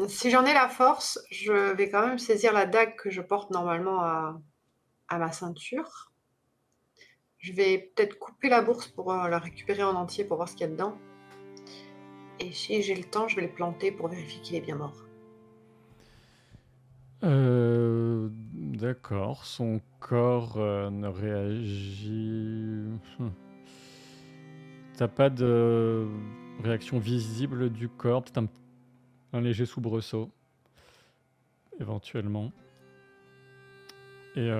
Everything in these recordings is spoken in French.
Si j'en ai la force, je vais quand même saisir la dague que je porte normalement à ma ceinture. Je vais peut-être couper la bourse pour la récupérer en entier pour voir ce qu'il y a dedans. Et si j'ai le temps, je vais le planter pour vérifier qu'il est bien mort. D'accord. Son corps ne réagit. T'as pas de réaction visible du corps, peut-être un léger soubresaut, éventuellement. Et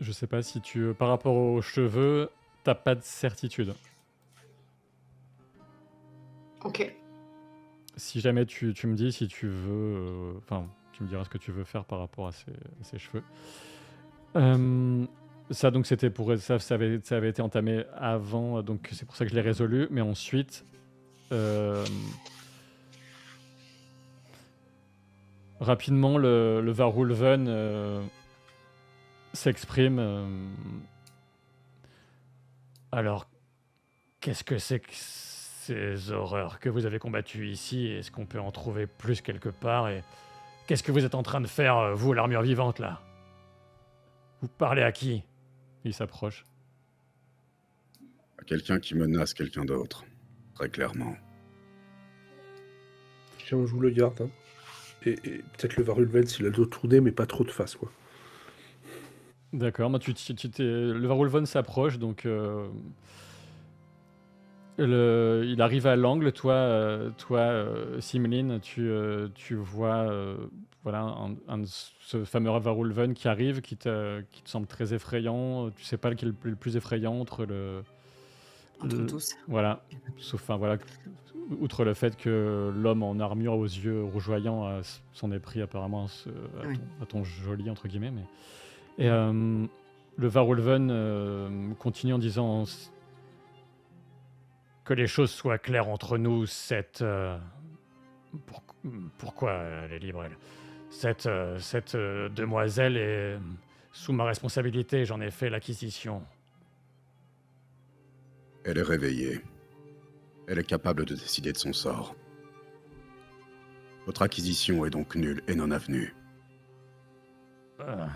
je sais pas si par rapport aux cheveux, t'as pas de certitude. Ok. Si jamais tu me dis si tu veux, enfin, tu me diras ce que tu veux faire par rapport à ces cheveux. Ça donc c'était pour ça avait été entamé avant, donc c'est pour ça que je l'ai résolu. Mais ensuite, rapidement le Varulven s'exprime. Alors, qu'est-ce que c'est que ces horreurs que vous avez combattues ici? Est-ce qu'on peut en trouver plus quelque part? Et qu'est-ce que vous êtes en train de faire, vous, l'armure vivante, là? Vous parlez à qui? Il s'approche. À quelqu'un qui menace quelqu'un d'autre, très clairement. Tiens, on joue le garde. Hein. Et peut-être le Varulven s'il a le dos tourné, mais pas trop de face, quoi. D'accord, bah le Varulven s'approche, donc il arrive à l'angle. Toi, Simline, tu vois voilà, ce fameux Varulven qui arrive, qui te semble très effrayant. Tu sais pas lequel est le plus effrayant entre Entre tous. voilà, sauf, enfin, voilà, outre le fait que l'homme en armure aux yeux rougeoyants s'en est pris apparemment Oui. à ton joli, entre guillemets. Et le Varulven continue en disant que les choses soient claires entre nous. Pour- Pourquoi elle est libre, elle? Cette demoiselle est sous ma responsabilité. J'en ai fait l'acquisition. Elle est réveillée. Elle est capable de décider de son sort. Votre acquisition est donc nulle et non avenue. Euh,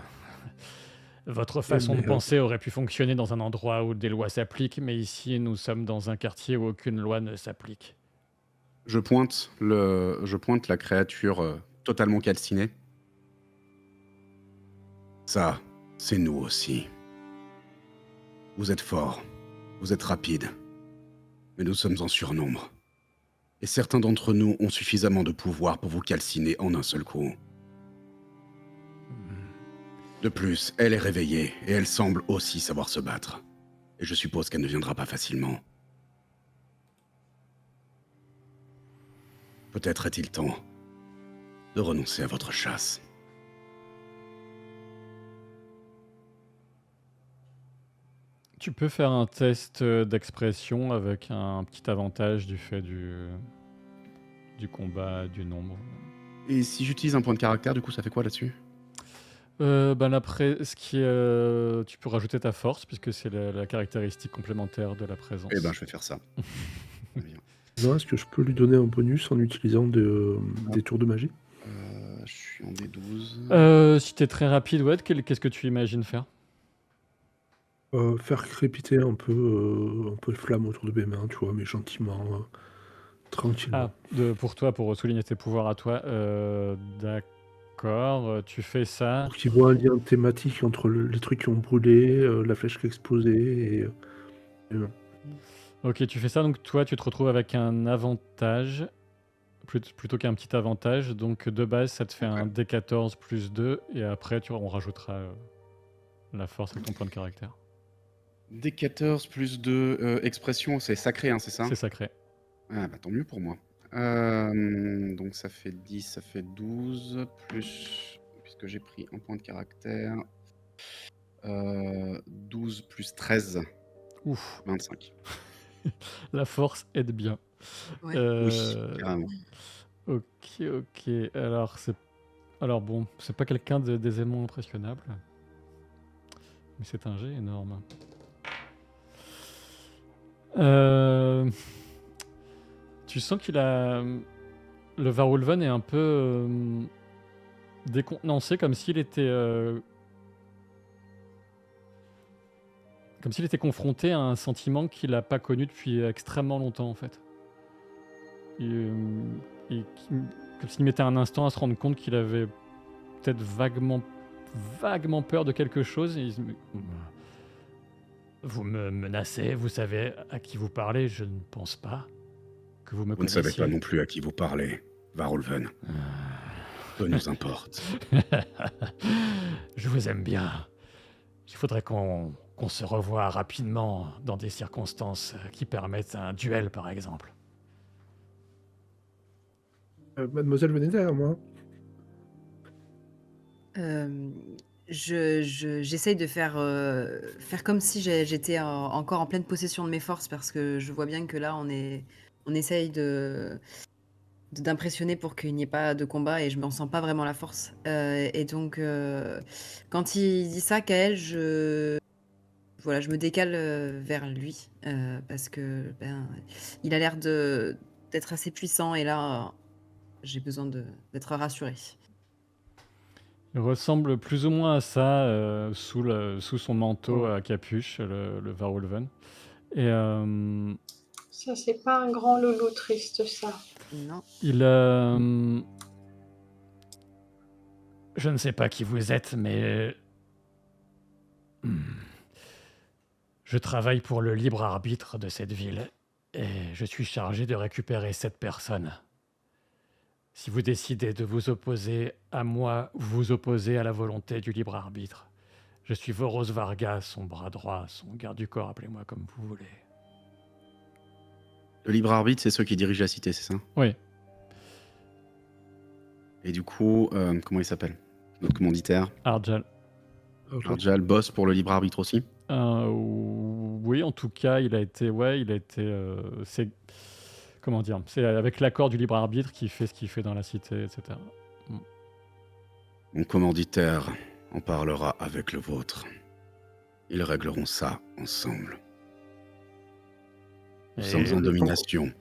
Votre façon de penser aurait pu fonctionner dans un endroit où des lois s'appliquent, mais ici, nous sommes dans un quartier où aucune loi ne s'applique. Je pointe la créature totalement calcinée. Ça, c'est nous aussi. Vous êtes fort, vous êtes rapide, mais nous sommes en surnombre. Et certains d'entre nous ont suffisamment de pouvoir pour vous calciner en un seul coup. De plus, elle est réveillée et elle semble aussi savoir se battre. Et je suppose qu'elle ne viendra pas facilement. Peut-être est-il temps de renoncer à votre chasse. Tu peux faire un test d'expression avec un petit avantage du fait du combat, du nombre. Et si j'utilise un point de caractère, du coup, ça fait quoi là-dessus? Ben après, tu peux rajouter ta force, puisque c'est la caractéristique complémentaire de la présence. Eh ben, je vais faire ça. Très bien. Non, est-ce que je peux lui donner un bonus en utilisant des tours de magie? Je suis en D12. Si t'es très rapide, ouais, qu'est-ce que tu imagines faire? Faire crépiter un peu de flamme autour de mes mains, tu vois, mais gentiment, tranquillement. Pour toi, pour souligner tes pouvoirs à toi, d'accord, tu fais ça. Pour qu'ils voient un lien thématique entre les trucs qui ont brûlé, la flèche qui a explosé et Ok, tu fais ça, donc toi, tu te retrouves avec un avantage, plutôt qu'un petit avantage. Donc de base, ça te fait un D14 plus 2, et après, on rajoutera la force avec ton point de caractère. D14 plus 2, expression, c'est sacré, hein, c'est ça? C'est sacré. Ah bah tant mieux pour moi. Donc ça fait 10, ça fait 12, plus, puisque j'ai pris un point de caractère, 12 plus 13, Ouf, 25. la force aide bien. Ouais. Oui, carrément. Ok. Alors bon, c'est pas quelqu'un d'aisément impressionnable, mais c'est un jet énorme. Tu sens qu'il a le Varulven est un peu décontenancé, comme s'il était confronté à un sentiment qu'il n'a pas connu depuis extrêmement longtemps en fait. Et, comme s'il mettait un instant à se rendre compte qu'il avait peut-être vaguement peur de quelque chose. Et vous me menacez, vous savez à qui vous parlez, je ne pense pas que vous me Vous ne savez connaissiez. pas non plus à qui vous parlez, Varulven. Peu nous importe. Je vous aime bien. Il faudrait qu'on se revoie rapidement dans des circonstances qui permettent un duel, par exemple. Mademoiselle, venez derrière moi. J'essaye de faire comme si j'étais encore en pleine possession de mes forces parce que je vois bien que là, on essaye d'impressionner pour qu'il n'y ait pas de combat et je m'en sens pas vraiment la force. Et donc, quand il dit ça, Kael, voilà, je me décale vers lui parce que il a l'air d'être assez puissant et là, j'ai besoin d'être rassurée. Il ressemble plus ou moins à ça sous son manteau Oh. à capuche, le Varulven. Et Ça, c'est pas un grand loulou triste, ça. Non. il... Je ne sais pas qui vous êtes, mais... Je travaille pour le libre arbitre de cette ville et je suis chargé de récupérer cette personne. Si vous décidez de vous opposer à moi, vous vous opposez à la volonté du libre arbitre. Je suis Voros Varga, son bras droit, son garde du corps, appelez-moi comme vous voulez. Le libre arbitre, c'est ceux qui dirigent la cité, c'est ça? Oui, Et du coup, comment il s'appelle? Notre commanditaire, Arjal. Arjal, bosse pour le libre arbitre aussi? Oui, en tout cas, il a été... c'est... Comment dire? C'est avec l'accord du libre arbitre qu'il fait ce qu'il fait dans la cité, etc. Mon commanditaire en parlera avec le vôtre. Ils régleront ça ensemble. Nous Et sommes en domination.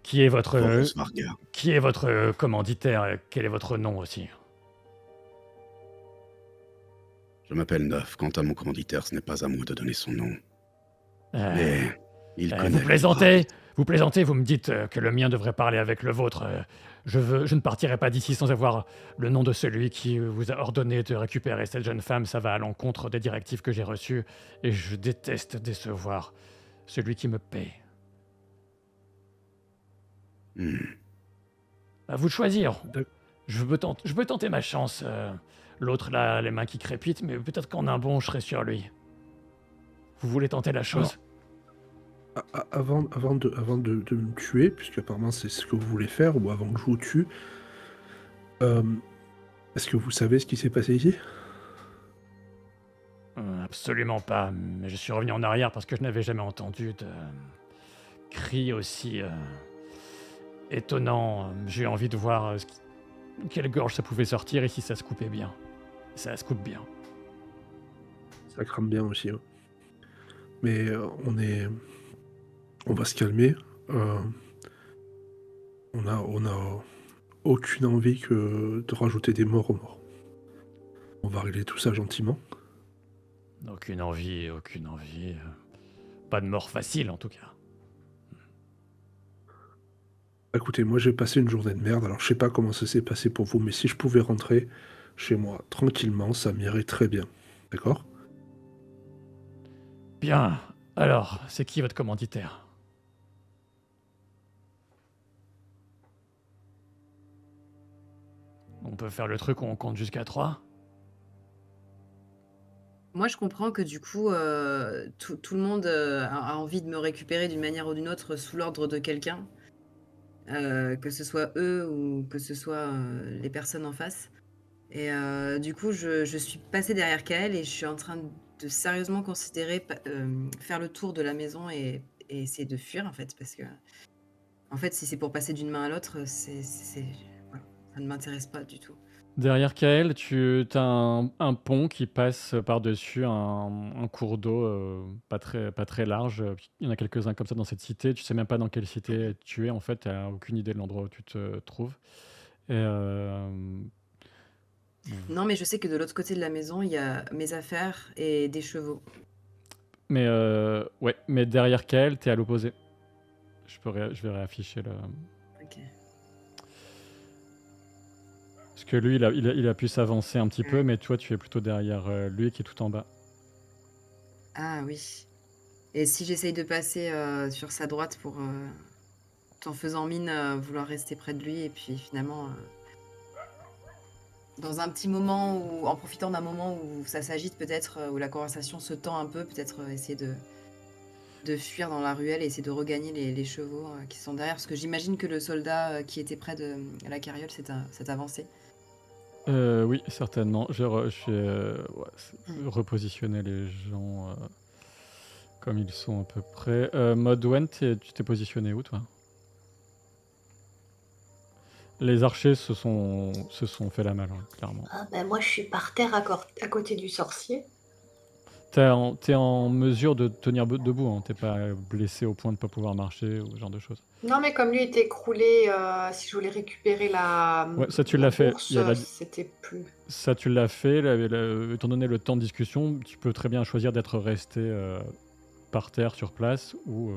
Qui est votre... Voros Varga. Qui est votre commanditaire? Quel est votre nom aussi? Je m'appelle Neuf. Quant à mon commanditaire, ce n'est pas à moi de donner son nom. Mais il connaît Vous le plaisantez? libre Vous plaisantez? Vous me dites que le mien devrait parler avec le vôtre. Je ne partirai pas d'ici sans avoir le nom de celui qui vous a ordonné de récupérer cette jeune femme. Ça va à l'encontre des directives que j'ai reçues et je déteste décevoir celui qui me paie. À vous de choisir. D'accord. Je peux tenter ma chance. L'autre là, les mains qui crépitent, mais peut-être qu'en un bond, je serai sur lui. Vous voulez tenter la chose? Avant de me tuer, puisque apparemment c'est ce que vous voulez faire, ou avant que je vous tue, est-ce que vous savez ce qui s'est passé ici? Absolument pas, mais je suis revenu en arrière parce que je n'avais jamais entendu de cri aussi étonnant. J'ai eu envie de voir quelle gorge ça pouvait sortir et si ça se coupait bien. Ça se coupe bien. Ça crame bien aussi. Hein. Mais on va se calmer. On a aucune envie que de rajouter des morts aux morts. On va régler tout ça gentiment. Aucune envie. Pas de mort facile en tout cas. Écoutez, moi j'ai passé une journée de merde, alors je sais pas comment ça s'est passé pour vous, mais si je pouvais rentrer chez moi tranquillement, ça m'irait très bien. D'accord? Bien. Alors, c'est qui votre commanditaire? On peut faire le truc où on compte jusqu'à 3? Moi, je comprends que du coup, tout le monde a envie de me récupérer d'une manière ou d'une autre sous l'ordre de quelqu'un, que ce soit eux ou que ce soit les personnes en face. Et du coup, je suis passée derrière Kael et je suis en train de sérieusement considérer faire le tour de la maison et essayer de fuir en fait, parce que en fait, si c'est pour passer d'une main à l'autre, voilà, ça ne m'intéresse pas du tout. Derrière Kael, tu as un pont qui passe par-dessus un cours d'eau pas très large. Il y en a quelques-uns comme ça dans cette cité. Tu sais même pas dans quelle cité tu es, en fait. Tu n'as aucune idée de l'endroit où tu te trouves. Et, Non, mais je sais que de l'autre côté de la maison, il y a mes affaires et des chevaux. mais ouais, mais derrière Kael, tu es à l'opposé. Je vais réafficher le... Ok. Parce que lui, il a pu s'avancer un petit peu, mais toi, tu es plutôt derrière lui qui est tout en bas. Ah oui. Et si j'essaye de passer sur sa droite pour, en faisant mine vouloir rester près de lui, et puis finalement, dans un petit moment où, en profitant d'un moment où ça s'agite peut-être, où la conversation se tend un peu, peut-être essayer de fuir dans la ruelle et essayer de regagner les chevaux qui sont derrière. Parce que j'imagine que le soldat qui était près de la carriole s'est avancé. Oui, certainement. Je vais repositionner les gens comme ils sont à peu près. Modwen, tu t'es positionné où, toi? Les archers se sont fait la malle, hein, clairement. Ah, ben moi, je suis par terre à côté du sorcier. T'es en mesure de tenir debout, hein. T'es pas blessé au point de pas pouvoir marcher ou ce genre de choses. Non, mais comme lui était écroulé, si je voulais récupérer Ouais, ça tu la l'as fait. bourse, c'était plus. Ça tu l'as fait. Étant donné le temps de discussion, tu peux très bien choisir d'être resté par terre sur place ou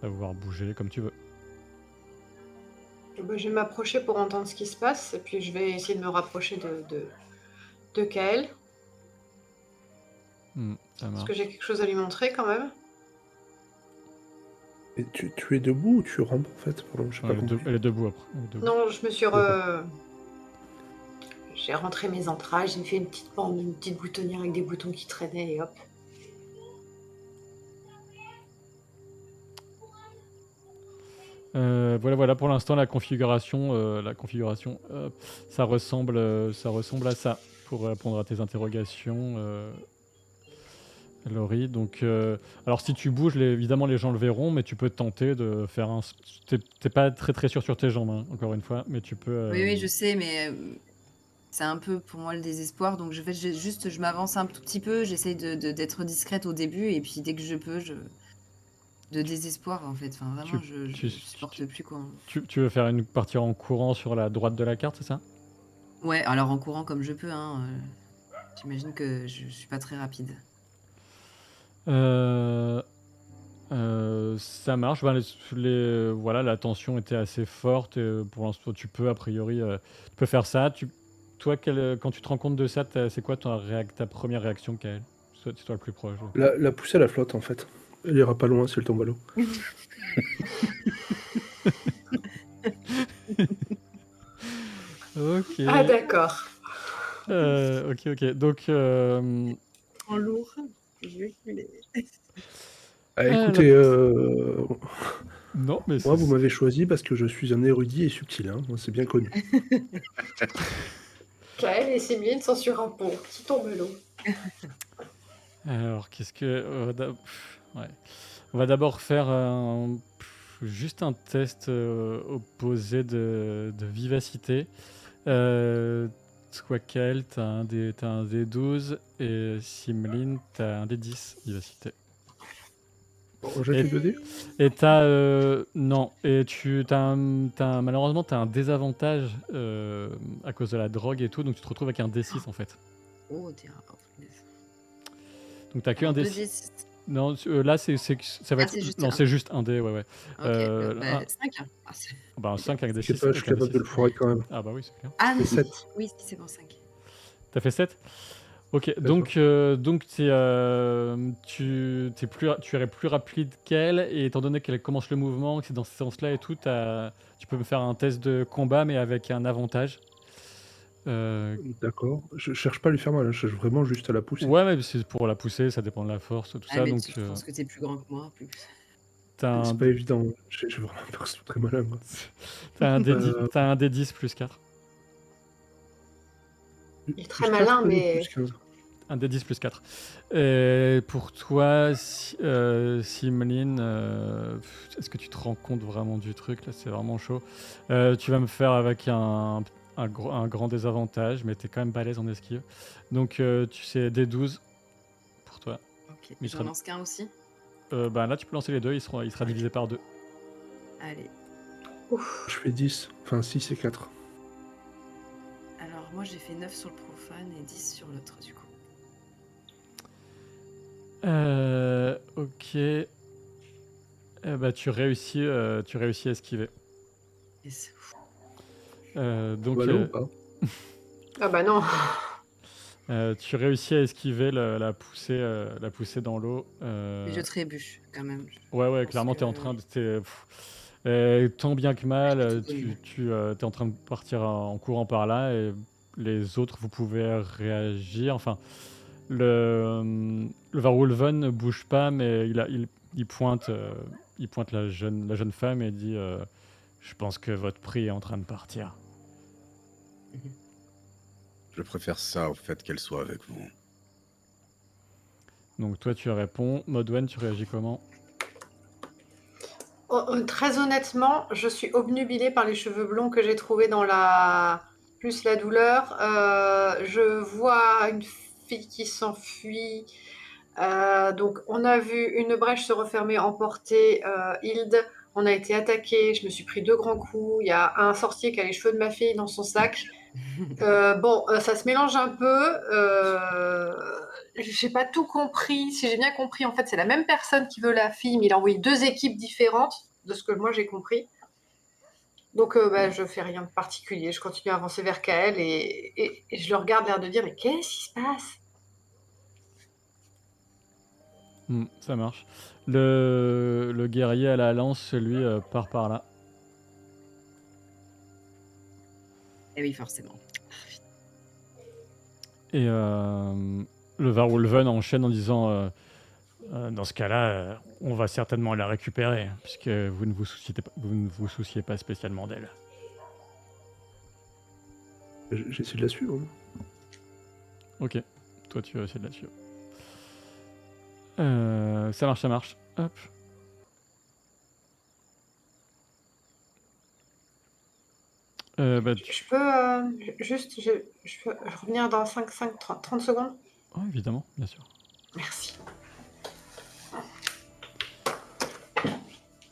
pouvoir bouger comme tu veux. Ben, je vais m'approcher pour entendre ce qui se passe, et puis je vais essayer de me rapprocher de Kael. Ça Parce marche. que j'ai quelque chose à lui montrer quand même. Et tu es debout ou tu rampes en fait? Pardon, j'ai pas compris. Elle est debout après. Elle est debout. Non, je me suis j'ai rentré mes entrailles, j'ai fait une petite bande, une petite boutonnière avec des boutons qui traînaient, et hop. Voilà, pour l'instant la configuration, ça ressemble à ça pour répondre à tes interrogations, Laurie. Donc, alors si tu bouges, évidemment les gens le verront, mais tu peux tenter de faire un. T'es pas très sûr sur tes jambes, hein, encore une fois, mais tu peux. Oui, je sais, mais c'est un peu pour moi le désespoir. Donc je m'avance un tout petit peu, j'essaye d'être discrète au début, et puis dès que je peux, de désespoir en fait. Enfin, vraiment, je supporte plus quoi. Tu veux faire partir en courant sur la droite de la carte, c'est ça? Ouais, alors en courant comme je peux, hein. J'imagine que je suis pas très rapide. Ça marche. Ben, voilà, la tension était assez forte. Et, pour l'instant, tu peux, a priori, tu peux faire ça. Toi, quand tu te rends compte de ça, c'est quoi ta première réaction, Kael? C'est toi le plus proche. La pousser à la flotte en fait. Elle ira pas loin si elle tombe à l'eau. Ok. Ah, d'accord. Ok. Donc, En lourd, je vais filer. Écoutez, non, mais moi vous m'avez choisi parce que je suis un érudit et subtil, hein. C'est bien connu. Kael et Simeline sont sur un pont qui tombe à l'eau. Alors, qu'est-ce que... ouais. On va d'abord faire juste un test opposé de vivacité. Toi, Kael, t'as un D12 et Simline, t'as un D10 vivacité. On jette les 2 dés? Et t'as... non, et malheureusement, t'as un désavantage à cause de la drogue et tout, donc tu te retrouves avec un D6 en fait. Oh, Donc t'as que un D6. Non, là, ça va être... c'est juste non, un. c'est juste un dé, ouais. Ok, 5. Bah, un 5 avec des Je sais 6. pas, je suis capable de le foirer quand même. Ah bah oui, c'est clair. Ah C'est 7. oui, c'est bon, 5. T'as fait 7? Ok, donc tu es plus rapide qu'elle, et étant donné qu'elle commence le mouvement, que c'est dans ce sens-là et tout, tu peux me faire un test de combat, mais avec un avantage. D'accord. Je cherche pas à lui faire mal, je cherche vraiment juste à la pousser. Ouais, mais c'est pour la pousser, ça dépend de la force, tout ça. Mais Donc, je pense que t'es plus grand que moi. C'est pas évident, j'ai vraiment peur que ce soit très malin, moi. T'as un D10 plus 4. Il est très malin, mais... Un D10 plus 4. Et pour toi, Simeline, est-ce que tu te rends compte vraiment du truc? Là, c'est vraiment chaud. Tu vas me faire avec un un grand désavantage, mais t'es quand même balèze en esquive. Donc tu sais D12 pour toi. Ok. Il J'en sera- lance qu'un aussi. Bah là, tu peux lancer les deux, il sera Ok. divisé par 2. Allez. Ouf. Je fais 10, enfin 6 et 4. Alors, moi, j'ai fait 9 sur le profane et 10 sur l'autre, du coup. Ok. Bah tu réussis à esquiver. Yes. Donc Voilà ou pas? Ah bah non. tu réussis à esquiver la poussée dans l'eau. Mais je trébuche, quand même. Ouais, Je pense clairement, que- t'es en train de... tant bien que mal, Je vais tout donner. t'es en train de partir en courant par là et les autres, vous pouvez réagir. Enfin, le Varulven ne bouge pas, mais il pointe la jeune femme et dit je pense que votre prix est en train de partir. Je préfère ça au fait qu'elle soit avec vous. Donc toi, tu réponds. Modwen, tu réagis comment? Très honnêtement, je suis obnubilée par les cheveux blonds que j'ai trouvés plus la douleur. Je vois une fille qui s'enfuit. Donc, on a vu une brèche se refermer, emporter Hilde. On a été attaqué. Je me suis pris 2 grands coups. Il y a un sorcier qui a les cheveux de ma fille dans son sac. Ça se mélange un peu. J'ai pas tout compris. Si j'ai bien compris, en fait, c'est la même personne qui veut la fille, mais il a envoyé 2 équipes différentes, de ce que moi j'ai compris. Donc, je fais rien de particulier. Je continue à avancer vers Kael et je le regarde, l'air de dire, mais qu'est-ce qui se passe? Ça marche. Le guerrier à la lance, lui, part par là. Eh oui, forcément. Et le Varulven enchaîne en disant dans ce cas-là, on va certainement la récupérer, puisque vous ne vous souciez pas spécialement d'elle. J'essaie de la suivre. Hein. Ok, toi tu vas essayer de la suivre. Ça marche. Hop. Je peux juste je peux revenir dans 30 secondes? Oh, évidemment, bien sûr. Merci.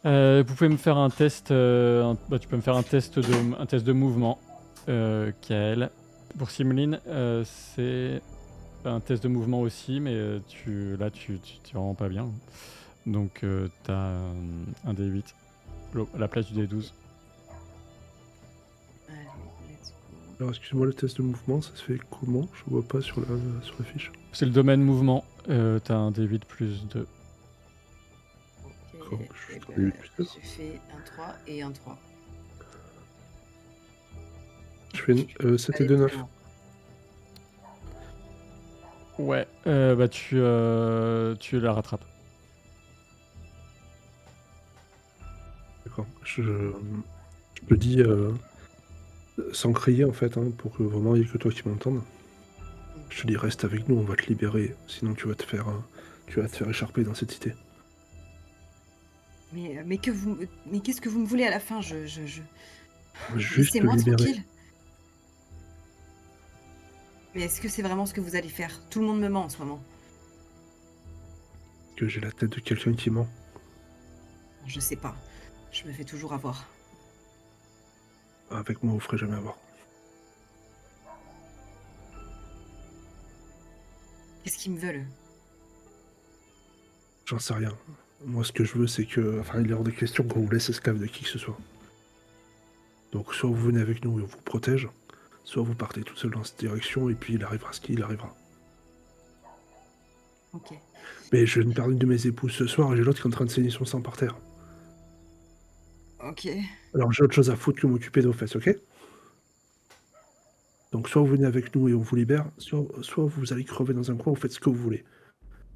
Vous pouvez me faire un test. Tu peux me faire un test de mouvement, Kael. Pour Simline, c'est un test de mouvement aussi, mais tu es vraiment pas bien. Donc t'as un D8 à la place du D12. Allez, let's go. Alors excuse-moi, le test de mouvement, ça se fait comment? Je vois pas sur la fiche. C'est le domaine mouvement. T'as un D8 plus 2. D'accord, Ok, je eh suis ben, plus j'ai fait un 3 et un 3. Je fais 7 et 2, 9. Ouais, tu la rattrapes. D'accord. Je le dis sans crier en fait, hein, pour que vraiment il n'y ait que toi qui m'entende. Je te dis reste avec nous, on va te libérer, sinon tu vas te faire écharper dans cette cité. Mais qu'est-ce que vous me voulez à la fin? Juste te Laissez-moi libérer. tranquille. Mais est-ce que c'est vraiment ce que vous allez faire? Tout le monde me ment en ce moment. Que j'ai la tête de quelqu'un qui ment. Je sais pas. Je me fais toujours avoir. Avec moi, vous ferez jamais avoir. Qu'est-ce qu'ils me veulent? J'en sais rien. Moi, ce que je veux, c'est que... Enfin, il est hors de question qu'on vous laisse esclave de qui que ce soit. Donc, soit vous venez avec nous et on vous protège, soit vous partez tout seul dans cette direction et puis il arrivera ce qu'il arrivera. Ok. Mais je viens de perdre une de mes épouses ce soir et j'ai l'autre qui est en train de saigner son sang par terre. Ok. Alors, j'ai autre chose à foutre que m'occuper de vos fesses, ok? Donc, soit vous venez avec nous et on vous libère, soit vous allez crever dans un coin, vous faites ce que vous voulez.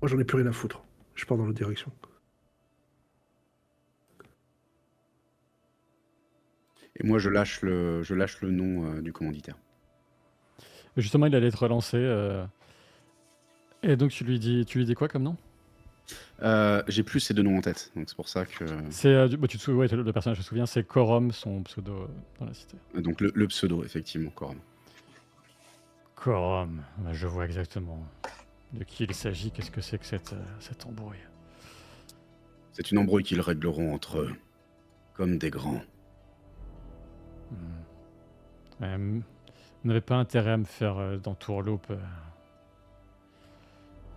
Moi, j'en ai plus rien à foutre. Je pars dans l'autre direction. Et moi, je lâche le nom du commanditaire. Justement, il allait te relancer. Et donc tu lui dis quoi comme nom? J'ai plus ces deux noms en tête, donc c'est pour ça que. C'est, ouais, le personnage, je me souviens, c'est Corum, son pseudo dans la cité. Donc le pseudo, effectivement, Corum. Corum, bah, je vois exactement de qui il s'agit. Qu'est-ce que c'est que cette embrouille? C'est une embrouille qu'ils régleront entre eux, comme des grands. Vous n'avez pas intérêt à me faire d'entourloupe.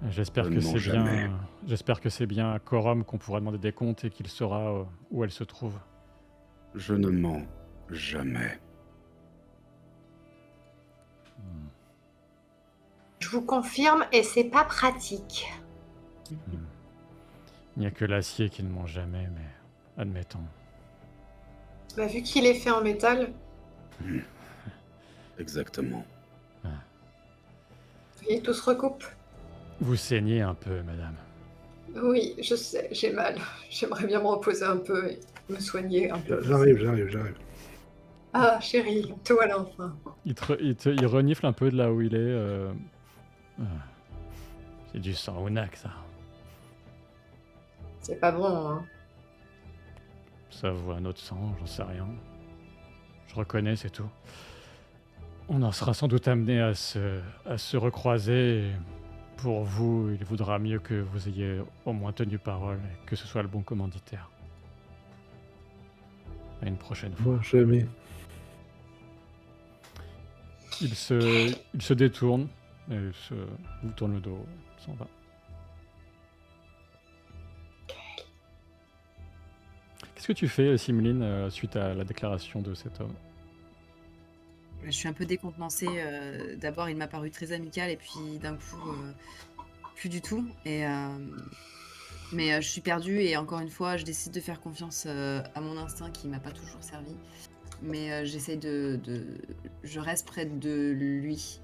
J'espère que Honnêtement, c'est jamais. bien. J'espère que c'est bien à Corum qu'on pourra demander des comptes et qu'il saura où elle se trouve. Je ne mens jamais. Je vous confirme, et c'est pas pratique. Il n'y a que l'acier qui ne ment jamais, mais admettons. Bah, vu qu'il est fait en métal, Exactement. vous voyez, tout se recoupe. Vous saignez un peu, madame. Oui, je sais, j'ai mal. J'aimerais bien me reposer un peu et me soigner un peu. J'arrive. Ah, chérie, te voilà enfin. Il renifle un peu de là où il est. C'est du sang Unak, ça. C'est pas bon, hein. Ça vaut un autre sang, j'en sais rien. Je reconnais, c'est tout. On en sera sans doute amené à se recroiser. Et pour vous, il vaudra mieux que vous ayez au moins tenu parole et que ce soit le bon commanditaire. À une prochaine fois. Moi, jamais. Il se détourne et vous tourne le dos, il s'en va. Qu'est-ce que tu fais, Simeline, suite à la déclaration de cet homme? Je suis un peu décontenancée. D'abord, il m'a paru très amical et puis d'un coup, plus du tout. Mais je suis perdue et encore une fois, je décide de faire confiance à mon instinct qui m'a pas toujours servi. Mais j'essaie je reste près de lui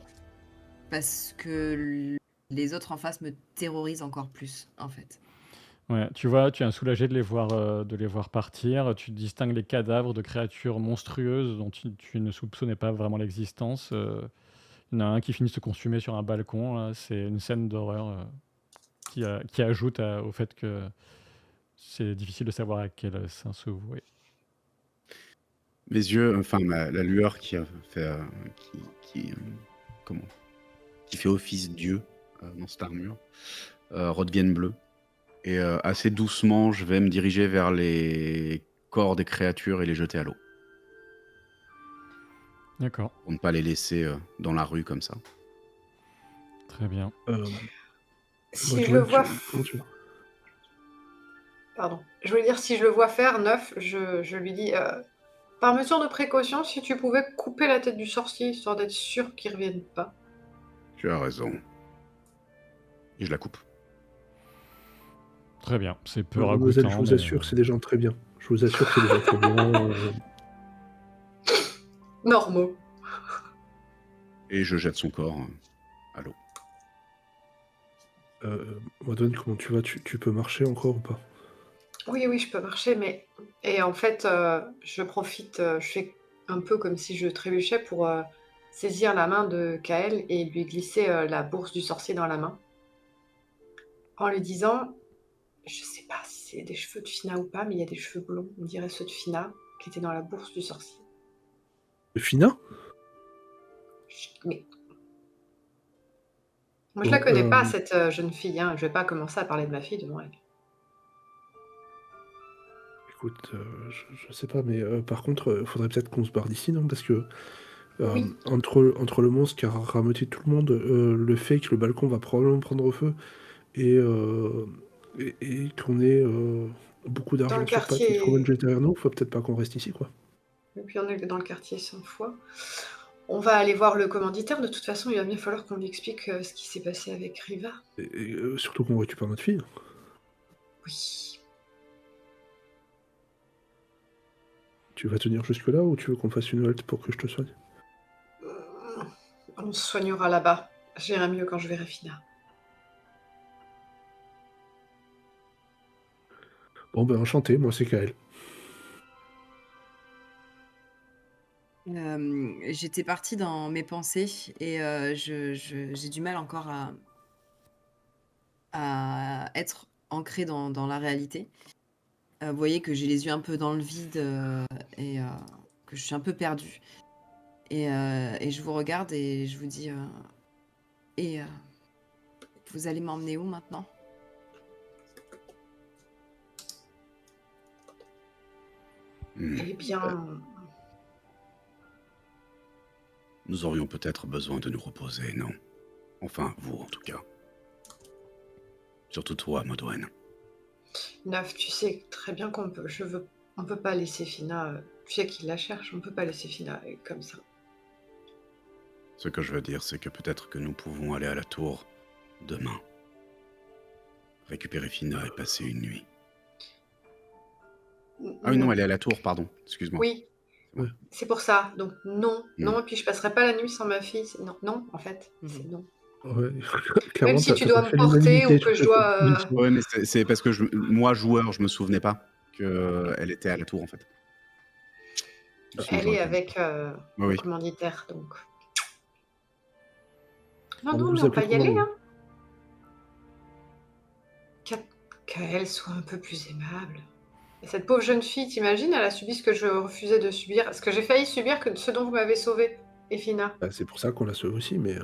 parce que les autres en face me terrorisent encore plus, en fait. Ouais, tu vois, tu es soulagé de les voir partir. Tu distingues les cadavres de créatures monstrueuses dont tu ne soupçonnais pas vraiment l'existence. Il y en a un qui finit de se consumer sur un balcon, là. C'est une scène d'horreur qui ajoute au fait que c'est difficile de savoir à quel sein se vouer. Mes yeux, enfin la lueur qui a fait, comment, qui fait office Dieu dans cette armure, redeviennent bleus. Et assez doucement, je vais me diriger vers les corps des créatures et les jeter à l'eau. D'accord, Pour ne pas les laisser dans la rue comme ça. très bien. Si je le vois... Comment tu... Pardon. Je voulais dire, si je le vois faire, Neuf, je lui dis... par mesure de précaution, si tu pouvais couper la tête du sorcier, histoire d'être sûr qu'il ne revienne pas. Tu as raison. Et je la coupe. Très bien, c'est peu Mademoiselle, ragoûtant. je vous mais, assure, c'est des gens très bien. Je vous assure que c'est des gens très bien. Normaux. Et je jette son corps à l'eau. Madone, comment tu vas? Tu peux marcher encore ou pas? Oui, je peux marcher, mais... Et en fait, je profite, je fais un peu comme si je trébuchais pour saisir la main de Kael et lui glisser la bourse du sorcier dans la main. En lui disant, je sais pas si c'est des cheveux de Fina ou pas, mais il y a des cheveux blonds, on dirait ceux de Fina, qui étaient dans la bourse du sorcier. De Fina? Mais... Moi, je la Bon, connais pas, cette jeune fille, hein. Je vais pas commencer à parler de ma fille devant elle. Écoute, je sais pas, mais par contre, faudrait peut-être qu'on se barre d'ici, non? Parce que Oui. entre le monstre qui a rameuté tout le monde, le fait que le balcon va probablement prendre feu et qu'on ait beaucoup Dans le d'argent sur pattes et quartier... trop mal derrière nous, faut peut-être pas qu'on reste ici, quoi. Et puis on est dans le quartier 100 fois. On va aller voir le commanditaire, de toute façon, il va bien falloir qu'on lui explique ce qui s'est passé avec Riva. Et surtout qu'on récupère notre fille. Oui. Tu vas tenir jusque-là ou tu veux qu'on fasse une halte pour que je te soigne? On se soignera là-bas. J'irai mieux quand je verrai Fina. Bon, ben enchanté, moi c'est Kael. J'étais partie dans mes pensées et j'ai du mal encore à être ancrée dans la réalité. Vous voyez que j'ai les yeux un peu dans le vide et que je suis un peu perdue. Et je vous regarde et je vous dis et vous allez m'emmener où maintenant? Hmm. Eh bien, Nous aurions peut-être besoin de nous reposer, non? Enfin, vous, en tout cas. Surtout toi, Modwen. Neuf, tu sais très bien on peut pas laisser Fina. Tu sais qu'il la cherche, on peut pas laisser Fina comme ça. Ce que je veux dire, c'est que peut-être que nous pouvons aller à la tour demain. Récupérer Fina et passer une nuit. Ah oui, non, elle est à la tour, pardon. Excuse-moi. Oui, C'est moi. c'est pour ça. Donc non, Mm. non. Et puis je passerai pas la nuit sans ma fille. Non, non, en fait, c'est Mhm. non. Ouais, Même clairement, si tu ça dois me fait porter l'unanimité ou que sur je cette dois. proposition. Ouais, mais c'est parce que moi, joueur, je me souvenais pas qu'elle était à la tour, en fait. Sinon, Elle j'aurais est pu dire avec ça. le Oui. commanditaire, donc. Non, On non, mais vous on appelez va y comment, aller, vous? hein. Qu'elle soit un peu plus aimable. Et cette pauvre jeune fille, t'imagines, elle a subi ce que je refusais de subir, ce que j'ai failli subir, que ce dont vous m'avez sauvé, Efina. Bah, c'est pour ça qu'on l'a sauvé aussi, mais...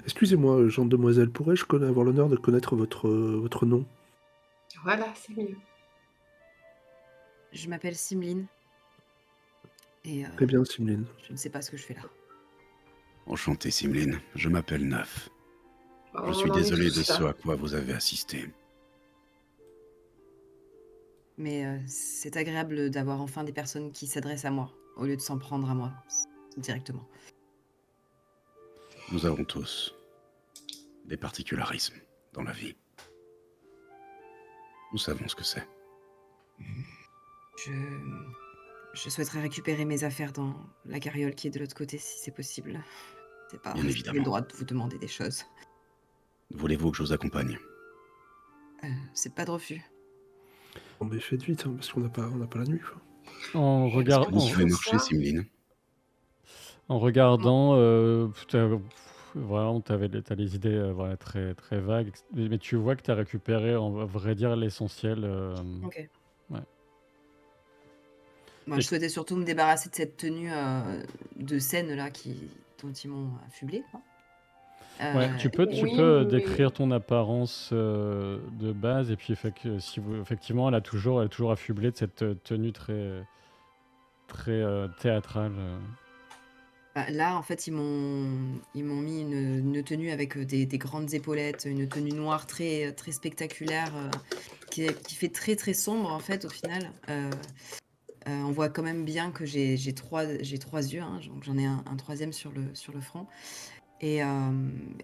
Excusez-moi, jeune demoiselle, pourrais-je avoir l'honneur de connaître votre nom? Voilà, c'est mieux. Je m'appelle Simline et Très bien, Simline. je ne sais pas ce que je fais là. Enchanté, Simline. Je m'appelle Neuf. Je On suis en est désolé de tous ce là. à quoi vous avez assisté. Mais c'est agréable d'avoir enfin des personnes qui s'adressent à moi, au lieu de s'en prendre à moi directement. Nous avons tous des particularismes dans la vie. Nous savons ce que c'est. Je souhaiterais récupérer mes affaires dans la carriole qui est de l'autre côté, si c'est possible. C'est pas, Bien j'ai le évidemment. droit de vous demander des choses. Voulez-vous que je vous accompagne? C'est pas de refus. Bon, mais faites vite, hein, parce qu'on n'a pas la nuit, quoi. En, Est-ce regard- que Vous tu en, pouvez fais marcher, ça? Simline. en regardant, vraiment, t'as les idées voilà, très, très vagues, mais tu vois que tu as récupéré, à vrai dire, l'essentiel. Ok. Ouais. Moi, Et- je souhaitais surtout me débarrasser de cette tenue de scène là dont ils m'ont affublé, quoi. Ouais, tu Oui, peux mais décrire ton apparence de base, et puis effectivement, elle est toujours affublée de cette tenue très, très théâtrale. Là, en fait, ils m'ont mis une tenue avec des grandes épaulettes, une tenue noire très, très spectaculaire, qui fait très, très sombre, en fait, au final. On voit quand même bien que j'ai trois yeux, hein, donc j'en ai un troisième sur le front. Et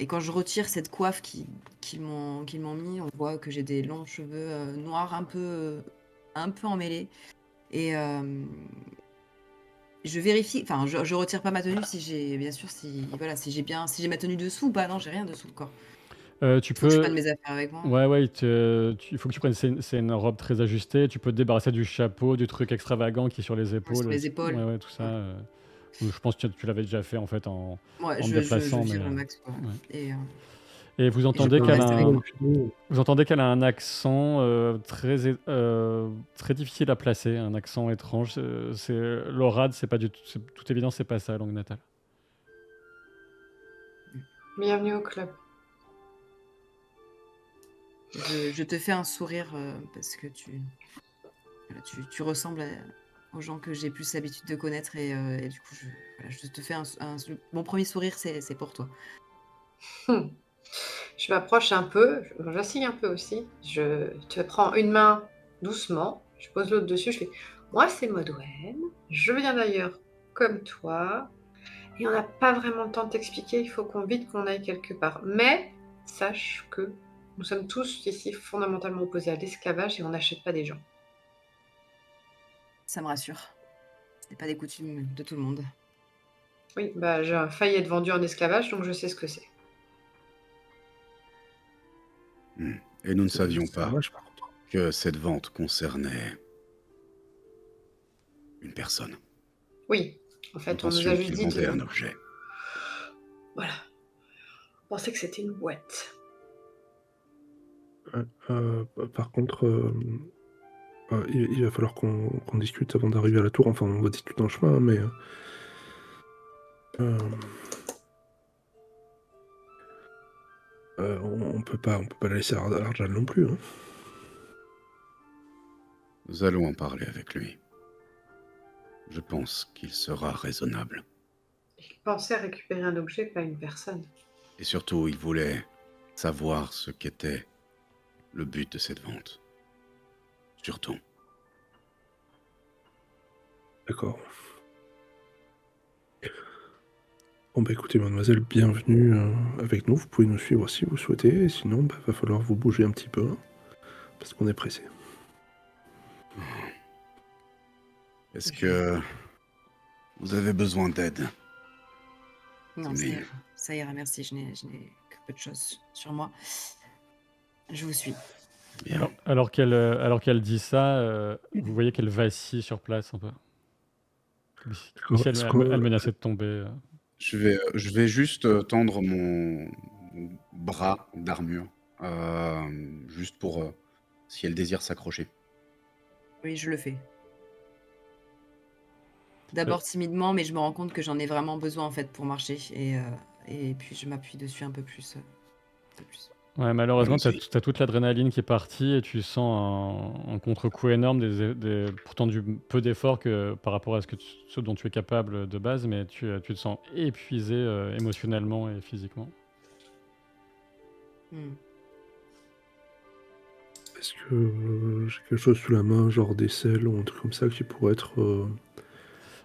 quand je retire cette coiffe qu'ils m'ont mis, on voit que j'ai des longs cheveux noirs un peu emmêlés. Et je vérifie, enfin, je retire pas ma tenue si j'ai, bien sûr, si j'ai ma tenue dessous ou pas. Non, j'ai rien dessous le corps. Tu Faut que je prenne peux. mes affaires avec moi. Ouais, ouais, il faut que tu prennes. C'est une robe très ajustée. Tu peux te débarrasser du chapeau, du truc extravagant qui est sur les Ouais, épaules. sur les épaules. Ouais, ouais, tout ça. Ouais. Je pense que tu l'avais déjà fait en fait Ouais, en te je déplaçant, mais. vire le max, quoi. Ouais. Et Et vous je entendez prends le qu'elle reste a avec un, moi. vous entendez qu'elle a un accent très difficile à placer, un accent étrange. L'orade, c'est pas du tout. Toute évidence, c'est pas sa langue natale. bienvenue au club. Je te fais un sourire parce que voilà, tu ressembles aux gens que j'ai plus l'habitude de connaître et du coup, je te fais mon premier sourire, c'est pour toi. Je m'approche un peu, j'assieds un peu aussi. Je te prends une main doucement, je pose l'autre dessus, je fais moi c'est Modwen, je viens d'ailleurs comme toi, et on n'a pas vraiment le temps de t'expliquer, il faut qu'on aille quelque part. Mais sache que nous sommes tous ici fondamentalement opposés à l'esclavage et on n'achète pas des gens. Ça me rassure. Ce n'est pas des coutumes de tout le monde. Oui, bah j'ai failli être vendu en esclavage, donc je sais ce que c'est. Et nous ne savions C'est pas dommage, par contre. que cette vente concernait une personne. Oui, en Nous fait, on nous a pensions juste qu'il dit vendait de... un objet. Voilà. On pensait que c'était une boîte. Par contre, il va falloir qu'on discute avant d'arriver à la tour. Enfin, on va discuter dans le chemin, hein, mais euh, on peut pas la laisser à l'Arjal non plus. Hein. Nous allons en parler avec lui. Je pense qu'il sera raisonnable. Il pensait récupérer un objet, pas une personne. Et surtout, il voulait savoir ce qu'était le but de cette vente. Surtout. D'accord. Bon bah écoutez mademoiselle, bienvenue avec nous. Vous pouvez nous suivre si vous souhaitez. Et sinon, bah, va falloir vous bouger un petit peu. Hein, parce qu'on est pressé. Est-ce que vous avez besoin d'aide? Non, Mais ça ira, merci. Je n'ai que peu de choses sur moi. Je vous suis. bien. Alors qu'elle dit ça, vous voyez qu'elle vacille sur place un peu. Comme si Est-ce elle menaçait de tomber. Je vais juste tendre mon bras d'armure, juste pour si elle désire s'accrocher. Oui, je le fais. D'abord timidement, mais je me rends compte que j'en ai vraiment besoin en fait pour marcher. Et puis je m'appuie dessus un peu plus. Ouais, malheureusement, tu Allons-y. as toute l'adrénaline qui est partie et tu sens un contre-coup énorme, pourtant du peu d'efforts que par rapport à ce dont tu es capable de base, mais tu te sens épuisé émotionnellement et physiquement. Hmm. Est-ce que j'ai quelque chose sous la main, genre des selles ou un truc comme ça qui pourrait être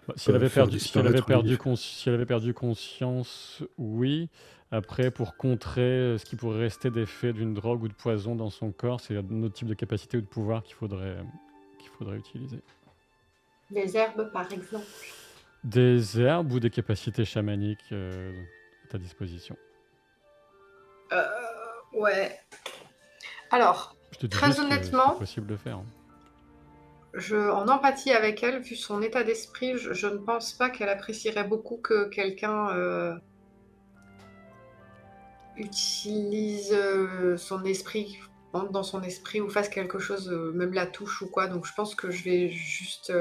Bah, si elle avait faire perdu, si elle avait disparaître perdu, les... si elle avait perdu conscience, oui. Après, pour contrer ce qui pourrait rester d'effet d'une drogue ou de poison dans son corps, c'est un autre type de capacité ou de pouvoir qu'il faudrait utiliser. Des herbes, par exemple. Des herbes ou des capacités chamaniques à ta disposition. Ouais. Alors, Je te dis très juste que c'est honnêtement, possible de faire. en empathie avec elle, vu son état d'esprit, je ne pense pas qu'elle apprécierait beaucoup que quelqu'un utilise son esprit, entre dans son esprit ou fasse quelque chose, même la touche ou quoi. Donc je pense que je vais juste...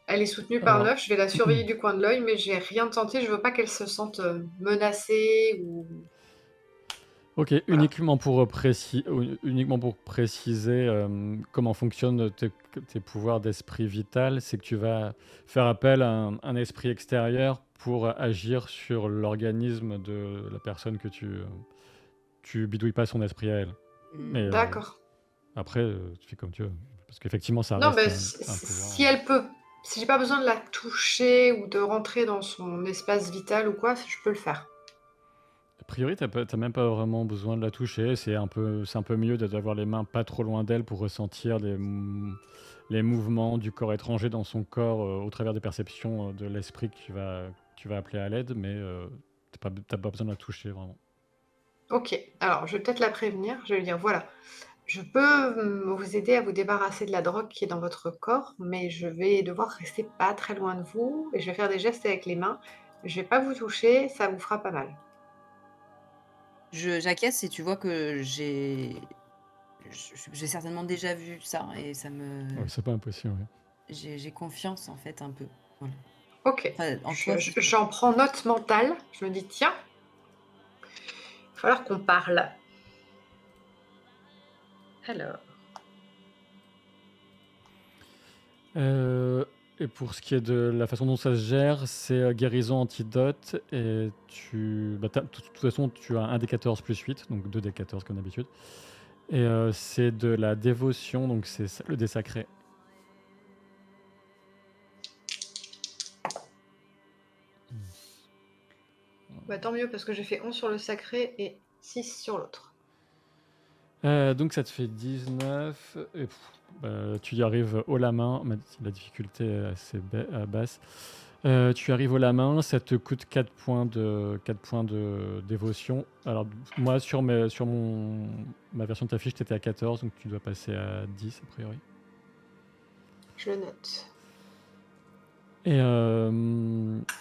Elle est soutenue par Alors, Neuf, je vais la surveiller du coin de l'œil, mais j'ai rien tenté, je veux pas qu'elle se sente menacée ou... ok, Voilà. uniquement pour préciser comment fonctionnent tes pouvoirs d'esprit vital, c'est que tu vas faire appel à un esprit extérieur pour agir sur l'organisme de la personne que tu bidouilles pas son esprit à elle. Mais D'accord. après, tu fais comme tu veux. Parce qu'effectivement, ça Non, reste mais un pouvoir. si elle peut, si j'ai pas besoin de la toucher ou de rentrer dans son espace vital ou quoi, je peux le faire. A priori, t'as même pas vraiment besoin de la toucher. C'est un peu mieux d'avoir les mains pas trop loin d'elle pour ressentir les mouvements du corps étranger dans son corps au travers des perceptions de l'esprit que tu vas appeler à l'aide, mais t'as pas besoin de la toucher vraiment. Ok, alors je vais peut-être la prévenir, je vais lui dire, voilà, je peux vous aider à vous débarrasser de la drogue qui est dans votre corps, mais je vais devoir rester pas très loin de vous et je vais faire des gestes avec les mains. Je vais pas vous toucher, ça vous fera pas mal. J'acquiesce et tu vois que j'ai certainement déjà vu ça et ça me... Ouais, c'est pas impossible. Ouais. J'ai confiance en fait un peu. Voilà. Ok, Enfin, en toi, c'est sûr. j'en prends note mentale, je me dis, tiens, il va falloir qu'on parle. Alors, Et pour ce qui est de la façon dont ça se gère, c'est guérison antidote. Et de toute façon, tu as un des 14 plus 8, donc 2 des 14 comme d'habitude. Et c'est de la dévotion, donc c'est le dé sacré. bah, tant mieux parce que j'ai fait 11 sur le sacré et 6 sur l'autre. Donc ça te fait 19. Et tu y arrives haut la main. La difficulté est assez basse. Tu arrives haut la main. Ça te coûte 4 points de dévotion. Alors, moi, sur ma version de ta fiche, tu étais à 14. Donc tu dois passer à 10 a priori. Je le note. Et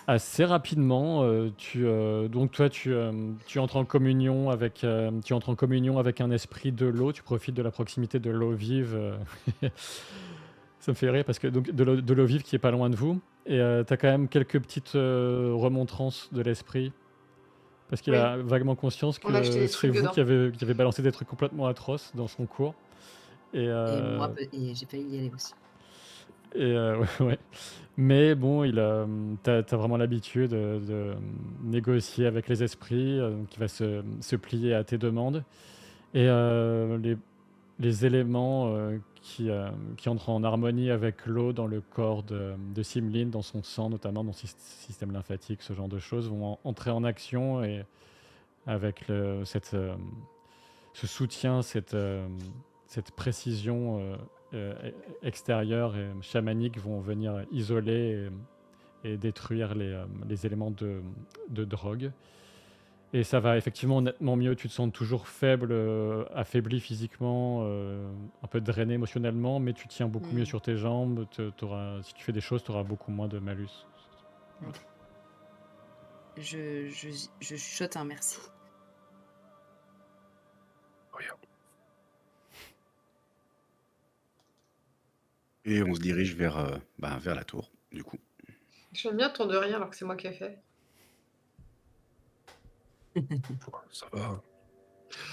assez rapidement, donc toi, tu entres en communion avec, un esprit de l'eau. Tu profites de la proximité de l'eau vive. Ça me fait rire parce que donc de l'eau vive qui est pas loin de vous. Et tu as quand même quelques petites remontrances de l'esprit. Parce qu'il Oui, a vaguement conscience on a acheté que des c'est trucs vous dedans. qui avez balancé des trucs complètement atroces dans son cours. Et, Et moi, et j'ai failli y aller aussi. ouais. Mais bon, t'as vraiment l'habitude de négocier avec les esprits, qui va se plier à tes demandes. Et les éléments qui entrent en harmonie avec l'eau dans le corps de Simlin, dans son sang notamment, dans son système lymphatique, ce genre de choses, vont entrer en action et avec ce soutien, cette précision extérieure et chamanique vont venir isoler et détruire les éléments de drogue. Et ça va effectivement nettement mieux. Tu te sens toujours faible, affaibli physiquement, un peu drainé émotionnellement, mais tu tiens beaucoup mieux Mm. sur tes jambes. Si tu fais des choses, tu auras beaucoup moins de malus. Voilà. Je chuchote un merci. Regarde. Et on se dirige vers la tour, du coup. J'aime bien ton de rien alors que c'est moi qui ai fait. Ça va.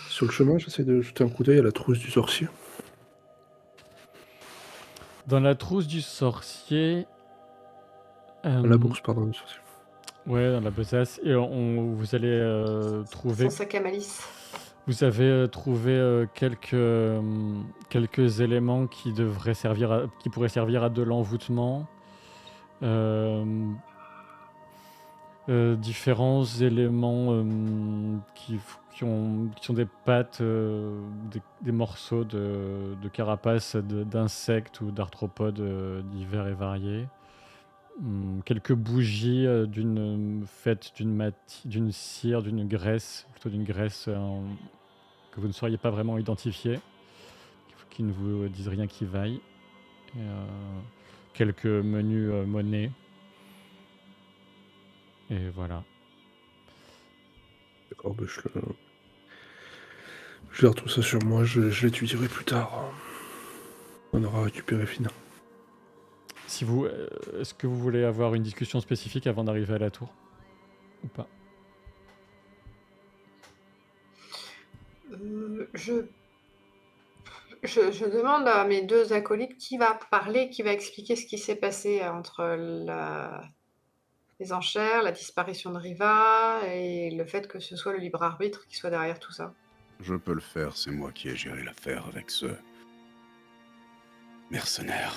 Sur le chemin, j'essaie de jeter un coup d'œil à la trousse du sorcier. Dans la trousse du sorcier. La bourse, pardon, du sorcier. Ouais, dans la besace. Et vous allez trouver. Son sac à malice. Vous avez trouvé quelques éléments qui pourraient servir à de l'envoûtement. Différents éléments qui sont des pattes, des morceaux de carapace d'insectes ou d'arthropodes divers et variés. Quelques bougies faites d'une cire, d'une graisse, plutôt d'une graisse que vous ne sauriez pas vraiment identifier, qui ne vous disent rien qui vaille. Et, quelques menus monnaie. Et voilà. D'accord, bah, je garde tout ça sur moi, je l'étudierai plus tard. On aura récupéré Fina. Est-ce que vous voulez avoir une discussion spécifique avant d'arriver à la tour ou pas? Je demande à mes deux acolytes qui va parler, qui va expliquer ce qui s'est passé entre les enchères, la disparition de Riva et le fait que ce soit le libre arbitre qui soit derrière tout ça. Je peux le faire, c'est moi qui ai géré l'affaire avec ce mercenaire.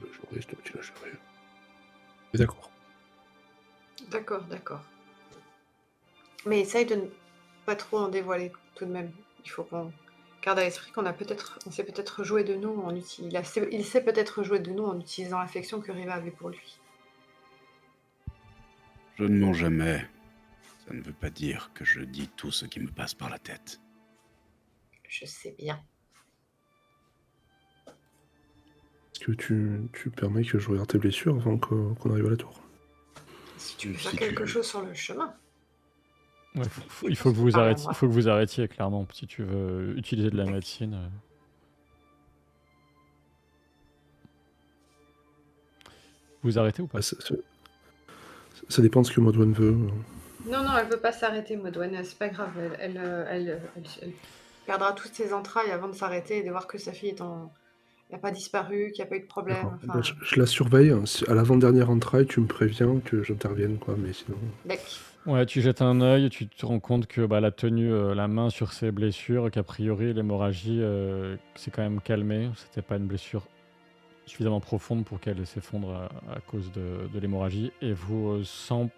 Le juriste, tu l'as géré. Et d'accord. D'accord. Mais essaye de ne pas trop en dévoiler tout de même. Il faut qu'on garde à l'esprit on s'est peut-être joué de nous il s'est peut-être joué de nous en utilisant l'affection que Riva avait pour lui. Je ne mens jamais. Ça ne veut pas dire que je dis tout ce qui me passe par la tête. Je sais bien. Est-ce que tu permets que je regarde tes blessures avant qu'on arrive à la tour? Si tu veux faire Si quelque tu- chose sur le chemin. Ouais, il faut que vous Parle à arrêtiez, moi. il faut que vous arrêtiez clairement si tu veux utiliser de la médecine. Vous arrêtez ou pas? Ah, ça dépend de ce que Modwen veut. Non, elle veut pas s'arrêter, Modwen, c'est pas grave. Elle perdra toutes ses entrailles avant de s'arrêter et de voir que sa fille n'a pas disparu, qu'il n'y a pas eu de problème. D'accord. Enfin, Bah, je la surveille. À l'avant-dernière entraille, tu me préviens que j'intervienne, quoi. Mais sinon. bec. Ouais, tu jettes un œil, tu te rends compte que elle a tenu la main sur ses blessures, qu'a priori l'hémorragie s'est quand même calmée. C'était pas une blessure suffisamment profonde pour qu'elle s'effondre à cause de l'hémorragie. Et vous, sans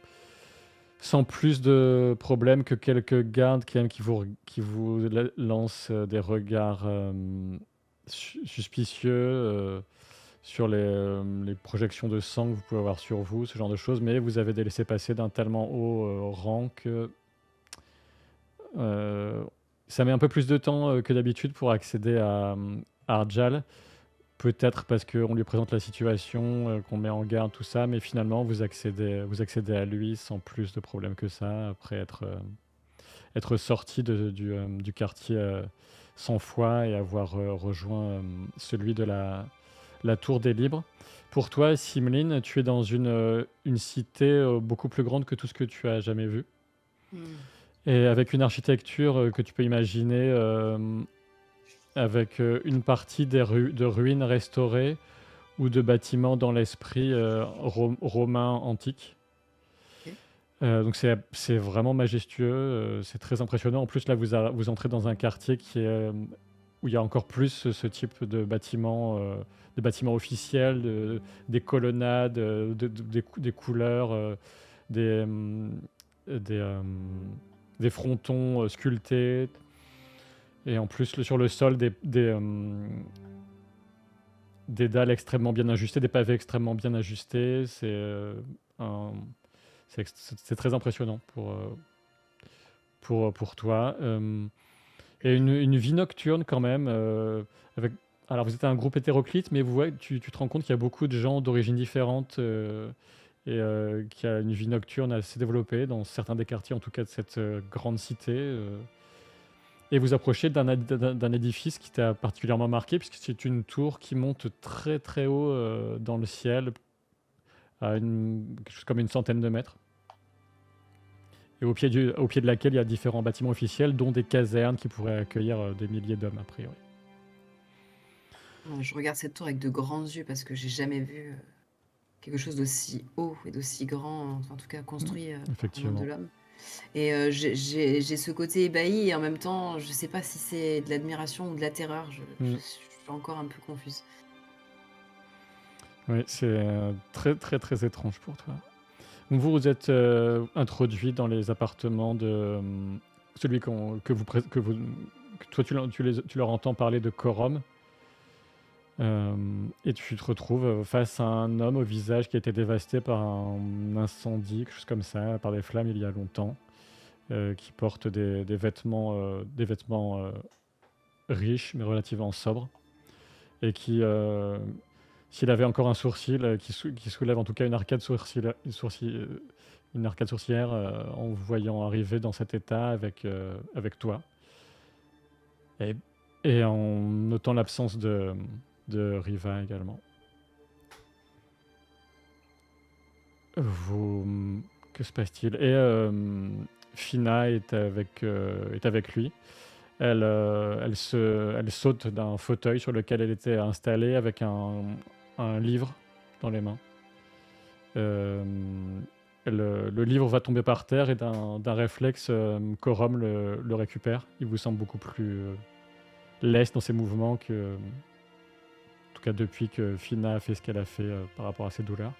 plus de problèmes que quelques gardes qui vous lancent des regards suspicieux sur les projections de sang que vous pouvez avoir sur vous, ce genre de choses, mais vous avez des laissez-passer d'un tellement haut rang que ça met un peu plus de temps que d'habitude pour accéder à Arjal. peut-être parce qu'on lui présente la situation, qu'on met en garde, tout ça, mais finalement, vous accédez à lui sans plus de problème que ça, après être sorti du quartier sans foi et avoir rejoint celui de la Tour des Libres. Pour toi, Simline, tu es dans une cité beaucoup plus grande que tout ce que tu as jamais vu, Hmm. et avec une architecture que tu peux imaginer avec une partie de ruines restaurées ou de bâtiments dans l'esprit romain antique. Ok. Donc c'est vraiment majestueux, c'est très impressionnant. En plus, là, vous entrez dans un quartier où il y a encore plus ce type de bâtiments officiels, des colonnades, des couleurs, des, des, euh, des frontons sculptés. Et en plus, sur le sol, des dalles extrêmement bien ajustées, des pavés extrêmement bien ajustés. Un- c'est très impressionnant pour toi. Et une vie nocturne quand même. Alors, vous êtes un groupe hétéroclite, mais tu te rends compte qu'il y a beaucoup de gens d'origines différentes et qu'il y a une vie nocturne assez développée dans certains des quartiers, en tout cas de cette grande cité. Et vous approchez d'un édifice qui t'a particulièrement marqué, puisque c'est une tour qui monte très très haut dans le ciel, à quelque chose comme une centaine de mètres, et au pied de laquelle il y a différents bâtiments officiels, dont des casernes qui pourraient accueillir des milliers d'hommes, a priori. Je regarde cette tour avec de grands yeux parce que j'ai jamais vu quelque chose d'aussi haut et d'aussi grand, en tout cas construit par la main Effectivement. de l'homme. Et j'ai ce côté ébahi et en même temps, je sais pas si c'est de l'admiration ou de la terreur. Je suis encore un peu confuse. Oui, c'est très très très étrange pour toi. Donc vous êtes introduit dans les appartements de celui que toi tu leur entends parler de Corum. Et tu te retrouves face à un homme au visage qui a été dévasté par un incendie, quelque chose comme ça, par des flammes il y a longtemps, qui porte des vêtements riches mais relativement sobres, et qui, s'il avait encore un sourcil, qui soulève en tout cas une arcade sourcilière en vous voyant arriver dans cet état avec toi, et, et en notant l'absence de Riva également. Que se passe-t-il? Et Fina est avec lui. Elle saute d'un fauteuil sur lequel elle était installée avec un livre dans les mains. Le livre va tomber par terre et d'un réflexe, Corum le récupère. Il vous semble beaucoup plus leste dans ses mouvements que, en tout cas depuis que Fina a fait ce qu'elle a fait par rapport à ses douleurs.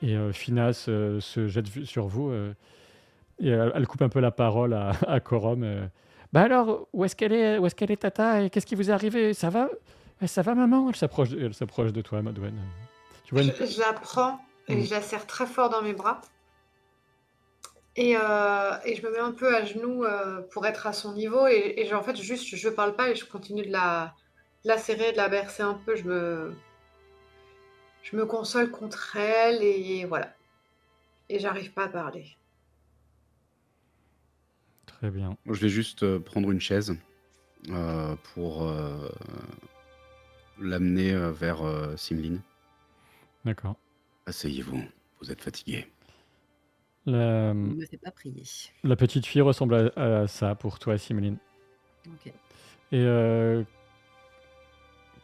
Et Fina se jette sur vous et elle coupe un peu la parole à Corum. Bah alors, où est-ce qu'elle est, Tata? Et qu'est-ce qui vous est arrivé? Ça va? Ça va, maman? Elle s'approche de toi, Madouane. Tu vois Je la prends et je la serre très fort dans mes bras. Et je me mets un peu à genoux pour être à son niveau. Et en fait, juste, je parle pas et je continue de la serrer, de la bercer un peu. Je me console contre elle et voilà. Et j'arrive pas à parler. Très bien. Je vais juste prendre une chaise pour l'amener vers Simline. D'accord. Asseyez-vous, vous êtes fatigué. La, Ne me fais pas prier. la petite fille ressemble à ça pour toi, Simeline. Ok. Et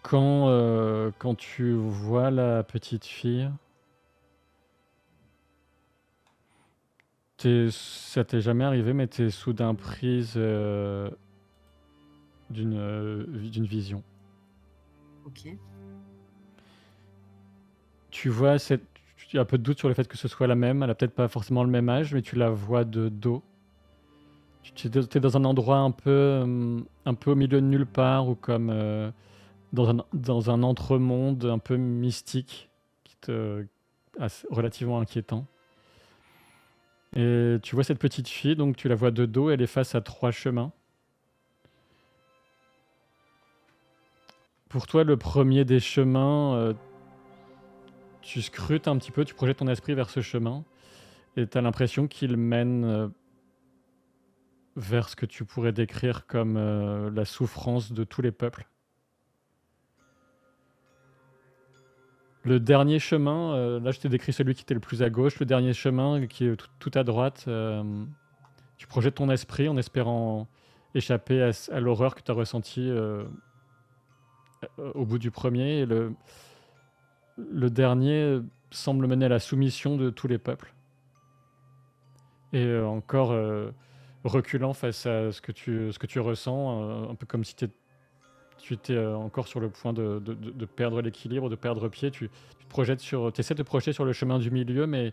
quand tu vois la petite fille, ça t'est jamais arrivé, mais t'es soudain prise d'une vision. Ok. Tu vois tu as un peu de doute sur le fait que ce soit la même. Elle a peut-être pas forcément le même âge, mais tu la vois de dos. Tu es dans un endroit un peu au milieu de nulle part, ou comme dans un entremonde un peu mystique, relativement inquiétant. Et tu vois cette petite fille, donc tu la vois de dos, elle est face à 3 chemins. Pour toi, le premier des chemins, tu scrutes un petit peu, tu projettes ton esprit vers ce chemin, et tu as l'impression qu'il mène vers ce que tu pourrais décrire comme la souffrance de tous les peuples. Le dernier chemin, là je t'ai décrit celui qui était le plus à gauche, le dernier chemin qui est tout à droite, tu projettes ton esprit en espérant échapper à l'horreur que tu as ressentie au bout du premier. Et le dernier semble mener à la soumission de tous les peuples. Et encore reculant face à ce que tu ressens, un peu comme si tu étais encore sur le point de perdre l'équilibre, de perdre pied. Tu essaies de te projeter sur le chemin du milieu, mais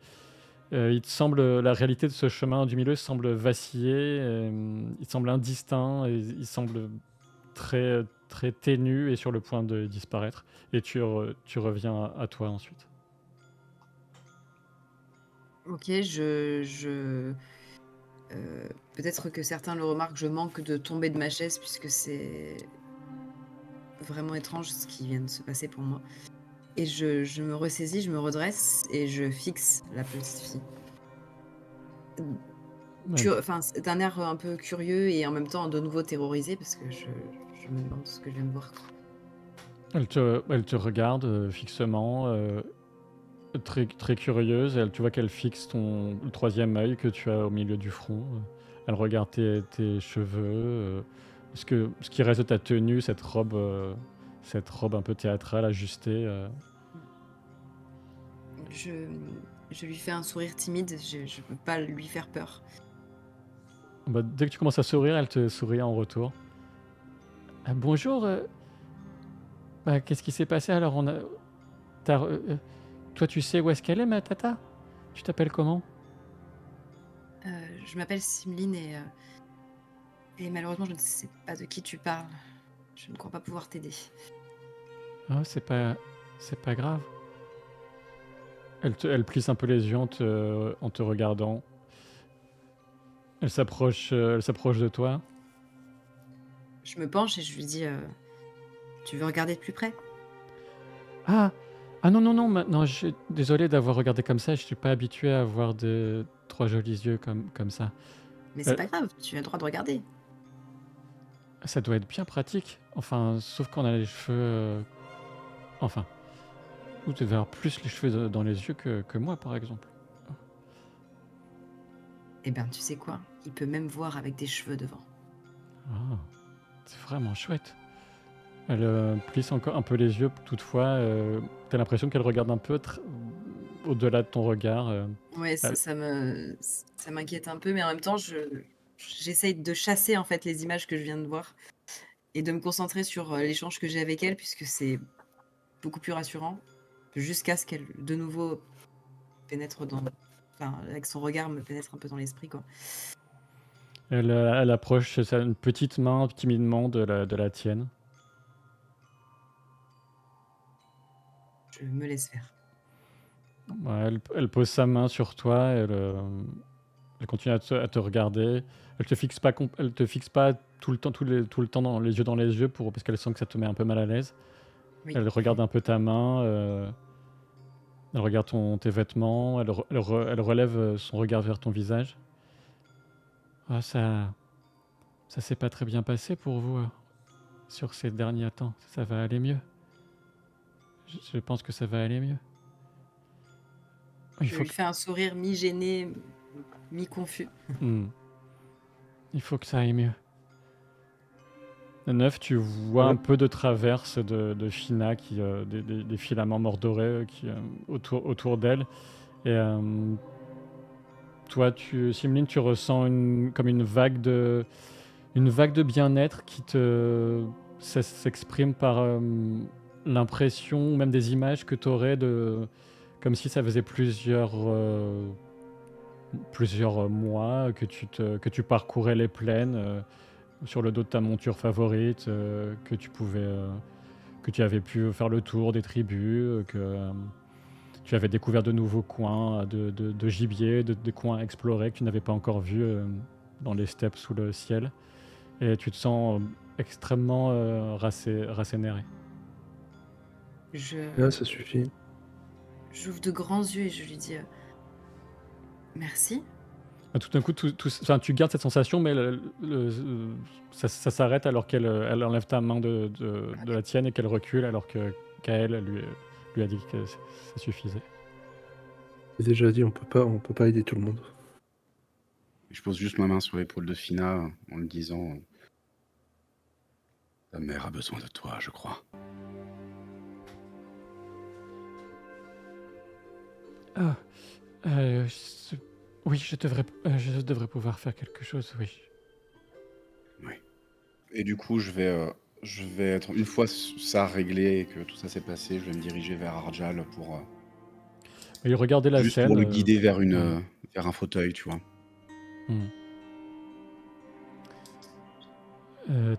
la réalité de ce chemin du milieu semble vaciller, il semble indistinct, et il semble très, très ténu et sur le point de disparaître. Et tu reviens à toi ensuite. Ok, peut-être que certains le remarquent, je manque de tomber de ma chaise puisque c'est vraiment étrange ce qui vient de se passer pour moi. Et je me ressaisis, je me redresse et je fixe la petite fille. C'est un air un peu curieux et en même temps de nouveau terrorisé parce que je me demande ce que je viens de voir. Elle te regarde fixement, très, très curieuse. Tu vois qu'elle fixe le troisième œil que tu as au milieu du front. Elle regarde tes cheveux, ce qui reste de ta tenue, cette robe un peu théâtrale, ajustée. Je lui fais un sourire timide, je ne peux pas lui faire peur. Dès que tu commences à sourire, elle te sourit en retour. Bonjour. Qu'est-ce qui s'est passé alors? Toi, tu sais où est-ce qu'elle est, ma tata? Tu t'appelles comment? Je m'appelle Simline et malheureusement, je ne sais pas de qui tu parles. Je ne crois pas pouvoir t'aider. Oh, c'est pas grave. Elle plisse un peu les yeux en te regardant. Elle s'approche de toi. Je me penche et je lui dis tu veux regarder de plus près? Ah non, non, désolé d'avoir regardé comme ça, je suis pas habitué à avoir de trois jolis yeux comme ça. Mais c'est pas grave, tu as le droit de regarder. Ça doit être bien pratique. Enfin, sauf qu'on a les cheveux... Enfin, vous devez avoir plus les cheveux dans les yeux que moi, par exemple. Eh bien, tu sais quoi? Il peut même voir avec des cheveux devant. Ah, c'est vraiment chouette. Elle plisse encore un peu les yeux, toutefois. T'as l'impression qu'elle regarde un peu au-delà de ton regard. Ouais, ça m'inquiète un peu, mais en même temps, j'essaye de chasser en fait les images que je viens de voir et de me concentrer sur l'échange que j'ai avec elle, puisque c'est beaucoup plus rassurant, jusqu'à ce qu'elle de nouveau pénètre avec son regard me pénètre un peu dans l'esprit, quoi. Elle approche une petite main timidement de la tienne. Je me laisse faire. Ouais, elle pose sa main sur toi, elle continue à te regarder. Elle te fixe pas tout le temps dans les yeux parce qu'elle sent que ça te met un peu mal à l'aise. Oui. Elle regarde un peu ta main, elle regarde tes vêtements, elle relève son regard vers ton visage. Ah, ça s'est pas très bien passé pour vous sur ces derniers temps. Ça va aller mieux. Je pense que ça va aller mieux. Je lui fais un sourire mi-gêné, mi-confus. Il faut que ça aille mieux. Neuf, tu vois un peu de traverse de Fina, des filaments mordorés autour d'elle. Et toi, Simline, tu ressens comme une vague de bien-être ça s'exprime par l'impression, ou même des images que tu aurais comme si ça faisait plusieurs mois que tu parcourais les plaines sur le dos de ta monture favorite, que tu avais pu faire le tour des tribus, que tu avais découvert de nouveaux coins de gibier, des coins explorés que tu n'avais pas encore vus dans les steppes sous le ciel. Et tu te sens extrêmement rassénéré. Là, Je ça suffit. j'ouvre de grands yeux et je lui dis, «Merci». Ah, tout d'un coup, enfin, tu gardes cette sensation, mais ça s'arrête alors elle enlève ta main de la tienne et qu'elle recule alors que Kael lui a dit que ça suffisait. J'ai déjà dit, on peut pas aider tout le monde. Je pose juste ma main sur l'épaule de Fina en lui disant ta mère a besoin de toi, je crois. Ah, oui, je devrais pouvoir faire quelque chose, oui. Oui. Et du coup, je vais être, une fois ça réglé et que tout ça s'est passé, je vais me diriger vers Arjal pour Il regardait la juste scène. pour le guider vers ouais. un fauteuil, tu vois. Hmm.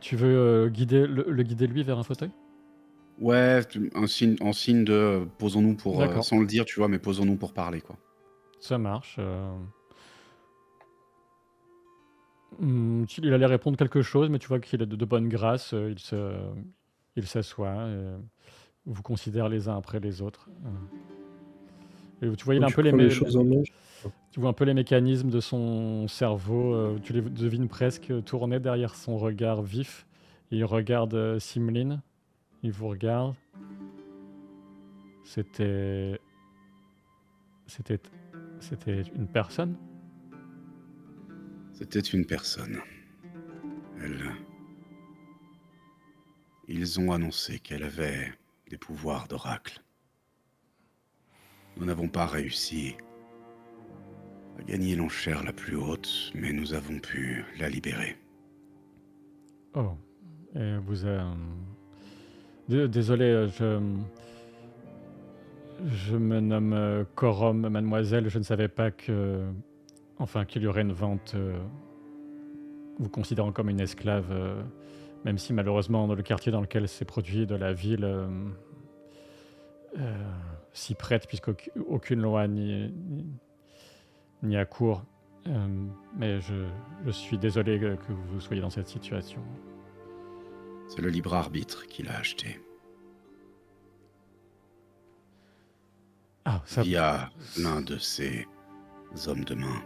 Tu veux le guider lui vers un fauteuil? Ouais, en signe de posons-nous pour D'accord, sans le dire, tu vois, mais posons-nous pour parler, quoi. ça marche. Il allait répondre quelque chose, mais tu vois qu'il est de bonne grâce. Il s'assoit. Vous considère les uns après les autres. Et tu vois, il Quand a un tu peu prends les choses en main, tu vois un peu les mécanismes de son cerveau. Tu les devines presque tourner derrière son regard vif. Il regarde Simline. Il vous regarde. C'était, c'était, c'était une personne. C'était une personne. Ils ont annoncé qu'elle avait des pouvoirs d'oracle. Nous n'avons pas réussi à gagner l'enchère la plus haute, mais nous avons pu la libérer. Oh, et désolé, je me nomme Corum, mademoiselle. Je ne savais pas qu'il y aurait une vente vous considérant comme une esclave, même si malheureusement dans le quartier dans lequel c'est produit de la ville s'y prête puisqu'aucune loi n'y accourt. Mais je suis désolé que vous soyez dans cette situation. C'est le libre arbitre qui l'a acheté. Ah, ça, Via l'un de ses hommes de main.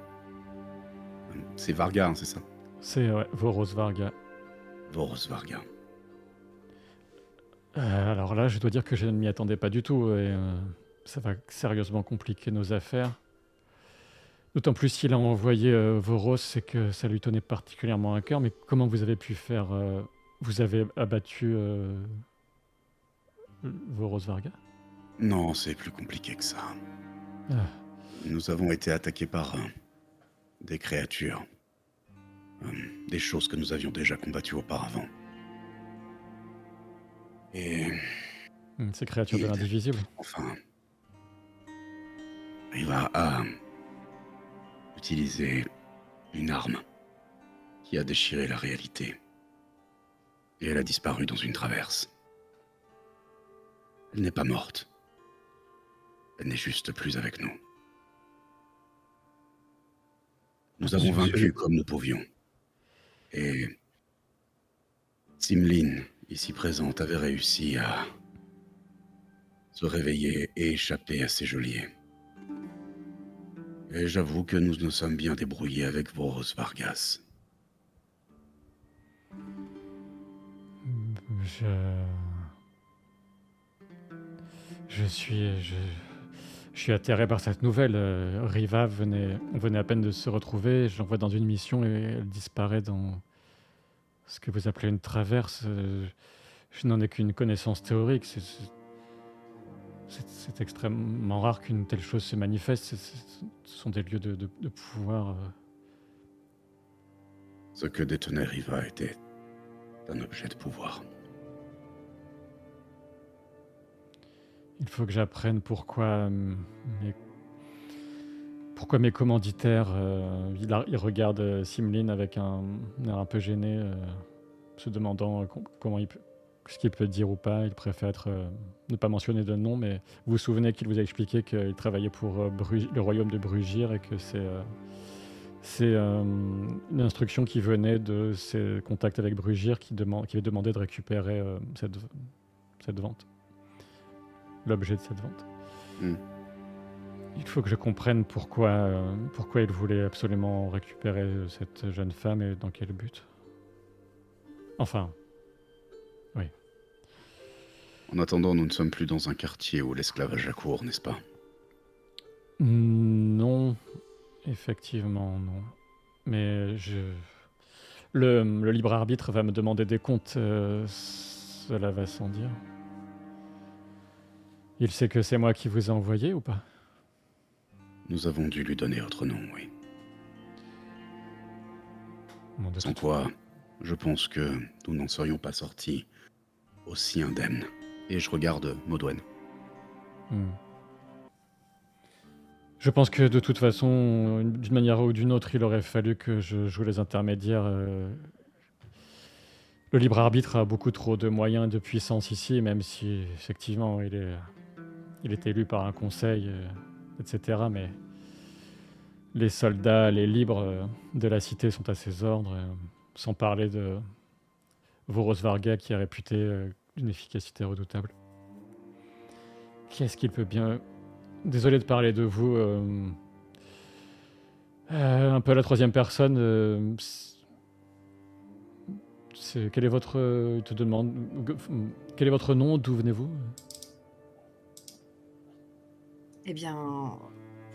C'est Varga, hein, c'est ça? c'est Voros Varga. Voros Varga. Alors là, je dois dire que je ne m'y attendais pas du tout et ça va sérieusement compliquer nos affaires. D'autant plus s'il a envoyé Voros, c'est que ça lui tenait particulièrement à cœur. Mais comment vous avez pu faire vous avez abattu Voros Varga? Non, c'est plus compliqué que ça. Ah, Nous avons été attaqués par des créatures. Des choses que nous avions déjà combattues auparavant. Et ces créatures de l'indivisible. enfin, Riva a utilisé une arme qui a déchiré la réalité. Et elle a disparu dans une traverse. Elle n'est pas morte. Elle n'est juste plus avec nous. Nous avons vaincu comme nous pouvions. Et Simline, ici présente, avait réussi à se réveiller et échapper à ses geôliers. Et j'avoue que nous nous sommes bien débrouillés avec Voros Vargas. Je suis atterré par cette nouvelle. Riva on venait à peine de se retrouver. Je l'envoie dans une mission et elle disparaît dans ce que vous appelez une traverse. Je n'en ai qu'une connaissance théorique. C'est extrêmement rare qu'une telle chose se manifeste. Ce sont des lieux de pouvoir. Ce que détenait Riva était un objet de pouvoir. Il faut que j'apprenne pourquoi mes commanditaires. Il regarde Simline avec un air un peu gêné, se demandant ce qu'il peut dire ou pas. Il préfère ne pas mentionner de nom, mais vous vous souvenez qu'il vous a expliqué qu'il travaillait pour le royaume de Brugir et que c'est une instruction qui venait de ses contacts avec Brugir qui avait demandé de récupérer cette vente. l'objet de cette vente. Hmm. Il faut que je comprenne pourquoi il voulait absolument récupérer cette jeune femme et dans quel but. Enfin, oui. En attendant, nous ne sommes plus dans un quartier où l'esclavage accourt, n'est-ce pas? Non, effectivement, non. Mais le libre arbitre va me demander des comptes, cela va sans dire. Il sait que c'est moi qui vous ai envoyé ou pas? Nous avons dû lui donner autre nom, oui. Bon, de Sans toute- quoi, je pense que nous n'en serions pas sortis aussi indemnes. Et je regarde Modwen. Hmm. Je pense que de toute façon, d'une manière ou d'une autre, il aurait fallu que je joue les intermédiaires. Le libre arbitre a beaucoup trop de moyens et de puissance ici, même si effectivement il est élu par un conseil, etc. Mais les soldats, les libres de la cité sont à ses ordres, sans parler de Voros Varga qui est réputé d'une efficacité redoutable. Qu'est-ce qu'il peut bien... Désolé de parler de vous. Un peu à la troisième personne. Quel est votre... il te demande... Quel est votre nom? D'où venez-vous? Eh bien,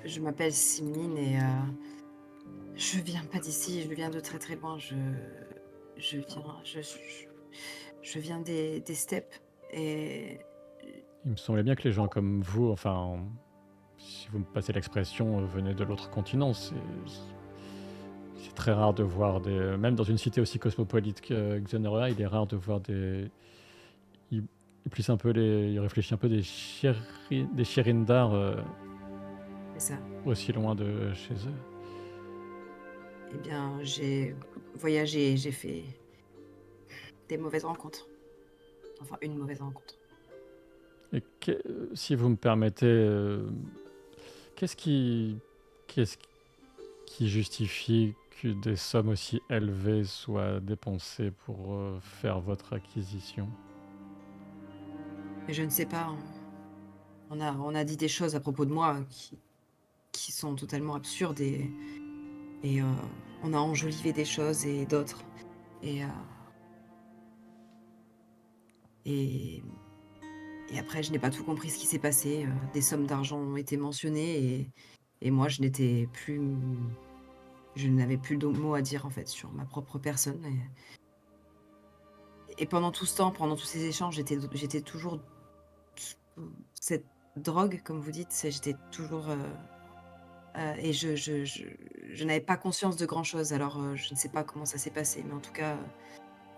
je m'appelle Simline et je viens pas d'ici, je viens de très très loin. Je viens des steppes et Il me semblait bien que les gens comme vous, enfin, si vous me passez l'expression, venaient de l'autre continent. C'est très rare de voir des... Même dans une cité aussi cosmopolite que Xenoria, il est rare de voir des... Il plisse un peu il réfléchit un peu des Shirindar c'est ça. aussi loin de chez eux. Eh bien, j'ai voyagé, j'ai fait des mauvaises rencontres. Enfin, une mauvaise rencontre. Et si vous me permettez, qu'est-ce qui justifie que des sommes aussi élevées soient dépensées pour faire votre acquisition? Mais je ne sais pas. On a dit des choses à propos de moi qui sont totalement absurdes et on a enjolivé des choses et d'autres. Et après, je n'ai pas tout compris ce qui s'est passé. Des sommes d'argent ont été mentionnées et moi, je n'avais plus de mots à dire en fait sur ma propre personne. Et pendant tout ce temps, pendant tous ces échanges, j'étais toujours cette drogue, comme vous dites, j'étais toujours et je n'avais pas conscience de grand chose. Alors, je ne sais pas comment ça s'est passé, mais en tout cas,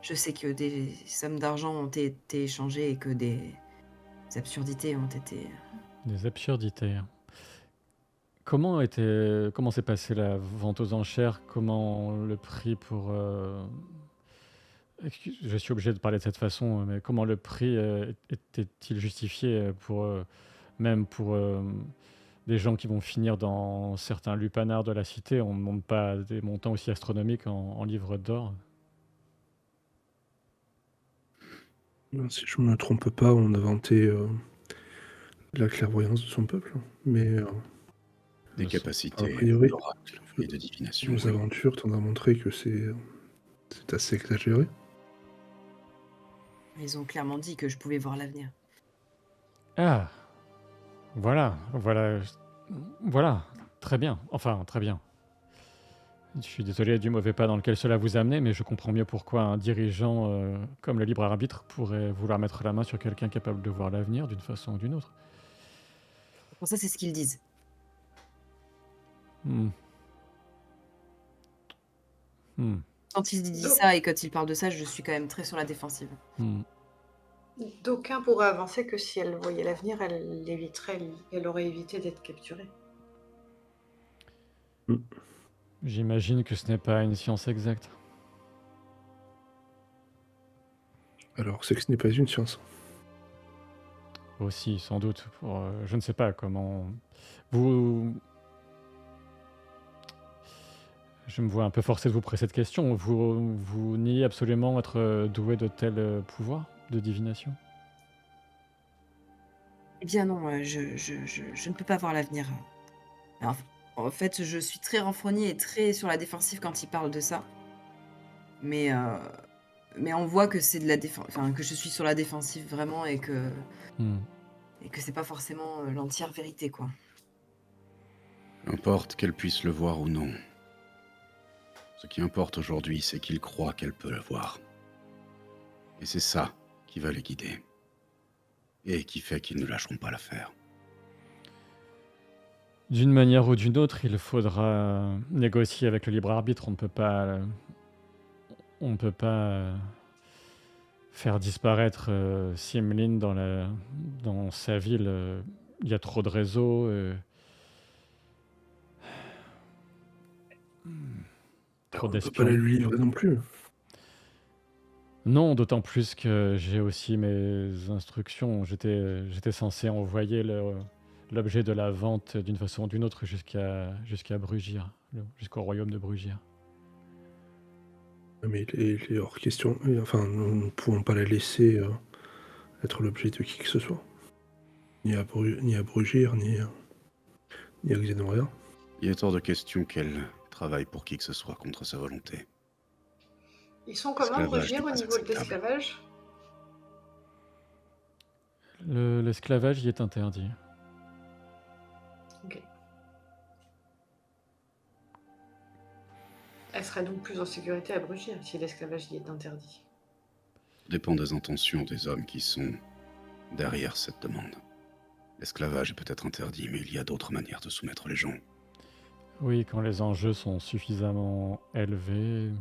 je sais que des sommes d'argent ont été échangées et que des absurdités ont été. Des absurdités. Comment s'est passée la vente aux enchères? Comment le prix pour... je suis obligé de parler de cette façon, mais comment le prix était-il justifié même pour des gens qui vont finir dans certains lupanards de la cité? On ne monte pas à des montants aussi astronomiques en livres d'or. Si je me trompe pas, on a vanté la clairvoyance de son peuple. Mais Des a capacités priori, d'oracle et de divination. nos Oui. aventures t'en a montré que c'est assez exagéré. Ils ont clairement dit que je pouvais voir l'avenir. Ah, voilà, très bien, enfin, très bien. Je suis désolé du mauvais pas dans lequel cela vous a amené, mais je comprends mieux pourquoi un dirigeant comme le libre arbitre pourrait vouloir mettre la main sur quelqu'un capable de voir l'avenir d'une façon ou d'une autre. Pour ça, c'est ce qu'ils disent. Quand ils disent ça et quand ils parlent de ça, je suis quand même très sur la défensive. D'aucuns pourraient avancer que si elle voyait l'avenir, elle aurait évité d'être capturée. J'imagine que ce n'est pas une science exacte. Alors, c'est que ce n'est pas une science. Aussi, sans doute. Je ne sais pas comment... Vous... Je me vois un peu forcé de vous poser cette question. Vous niez absolument être doué de tels pouvoirs de divination? Eh bien non, je ne peux pas voir l'avenir. En en fait, je suis très renfrognée et très sur la défensive quand il parle de ça, mais mais on voit que c'est de la enfin, que je suis sur la défensive vraiment Hmm. et que c'est pas forcément, l'entière vérité, quoi. Peu importe qu'elle puisse le voir ou non. Ce qui importe aujourd'hui, c'est qu'il croit qu'elle peut le voir. Et c'est ça qui va les guider. Et qui fait qu'ils ne lâcheront pas l'affaire. D'une manière ou d'une autre, il faudra négocier avec le libre arbitre. On ne peut pas faire disparaître Simlin dans sa ville. Il y a trop de réseaux. Trop On peut pas la d'espions. lui livrer non plus. Non, d'autant plus que j'ai aussi mes instructions. J'étais censé envoyer l'objet de la vente d'une façon ou d'une autre jusqu'à Brugir, jusqu'au royaume de Brugir. Mais il est hors question. Enfin, nous ne pouvons pas la laisser être l'objet de qui que ce soit. Ni à Brugir, ni à Xenoria. Il est hors de question qu'elle travaille pour qui que ce soit contre sa volonté. Ils sont comment, L'esclavage Brugir, n'est au pas niveau de acceptable. l'esclavage? L'esclavage y est interdit. Ok. Elle serait donc plus en sécurité à Brugir si l'esclavage y est interdit. Tout dépend des intentions des hommes qui sont derrière cette demande. L'esclavage est peut-être interdit, mais il y a d'autres manières de soumettre les gens. Oui, quand les enjeux sont suffisamment élevés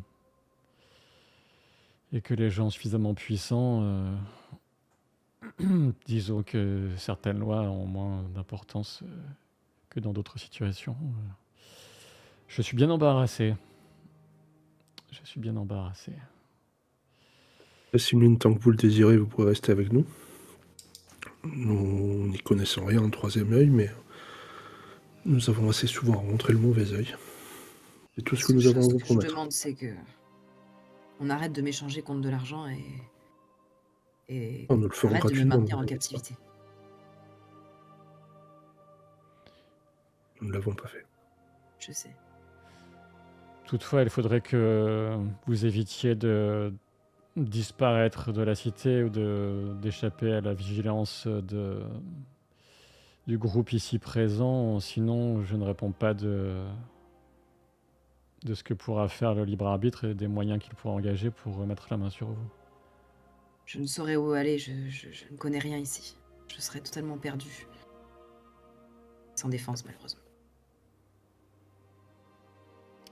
et que les gens suffisamment puissants, disons que certaines lois ont moins d'importance que dans d'autres situations. Je suis bien embarrassé. Je suis bien embarrassé. Simline, tant que vous le désirez, vous pourrez rester avec nous. Nous n'y connaissons rien en troisième œil, mais nous avons assez souvent rencontré le mauvais œil. C'est tout ce que nous avons à vous Ce que je promettre. demande, c'est que on arrête de m'échanger contre de l'argent et Nous le ferons arrête de me gratuitement. maintenir Ne en vous inquiétez pas. captivité. Nous ne l'avons pas fait. Je sais. Toutefois, il faudrait que vous évitiez de disparaître de la cité ou d'échapper à la vigilance du groupe ici présent. Sinon, je ne réponds pas de ce que pourra faire le libre arbitre et des moyens qu'il pourra engager pour mettre la main sur vous. Je ne saurais où aller, je ne connais rien ici. Je serais totalement perdue. Sans défense, malheureusement.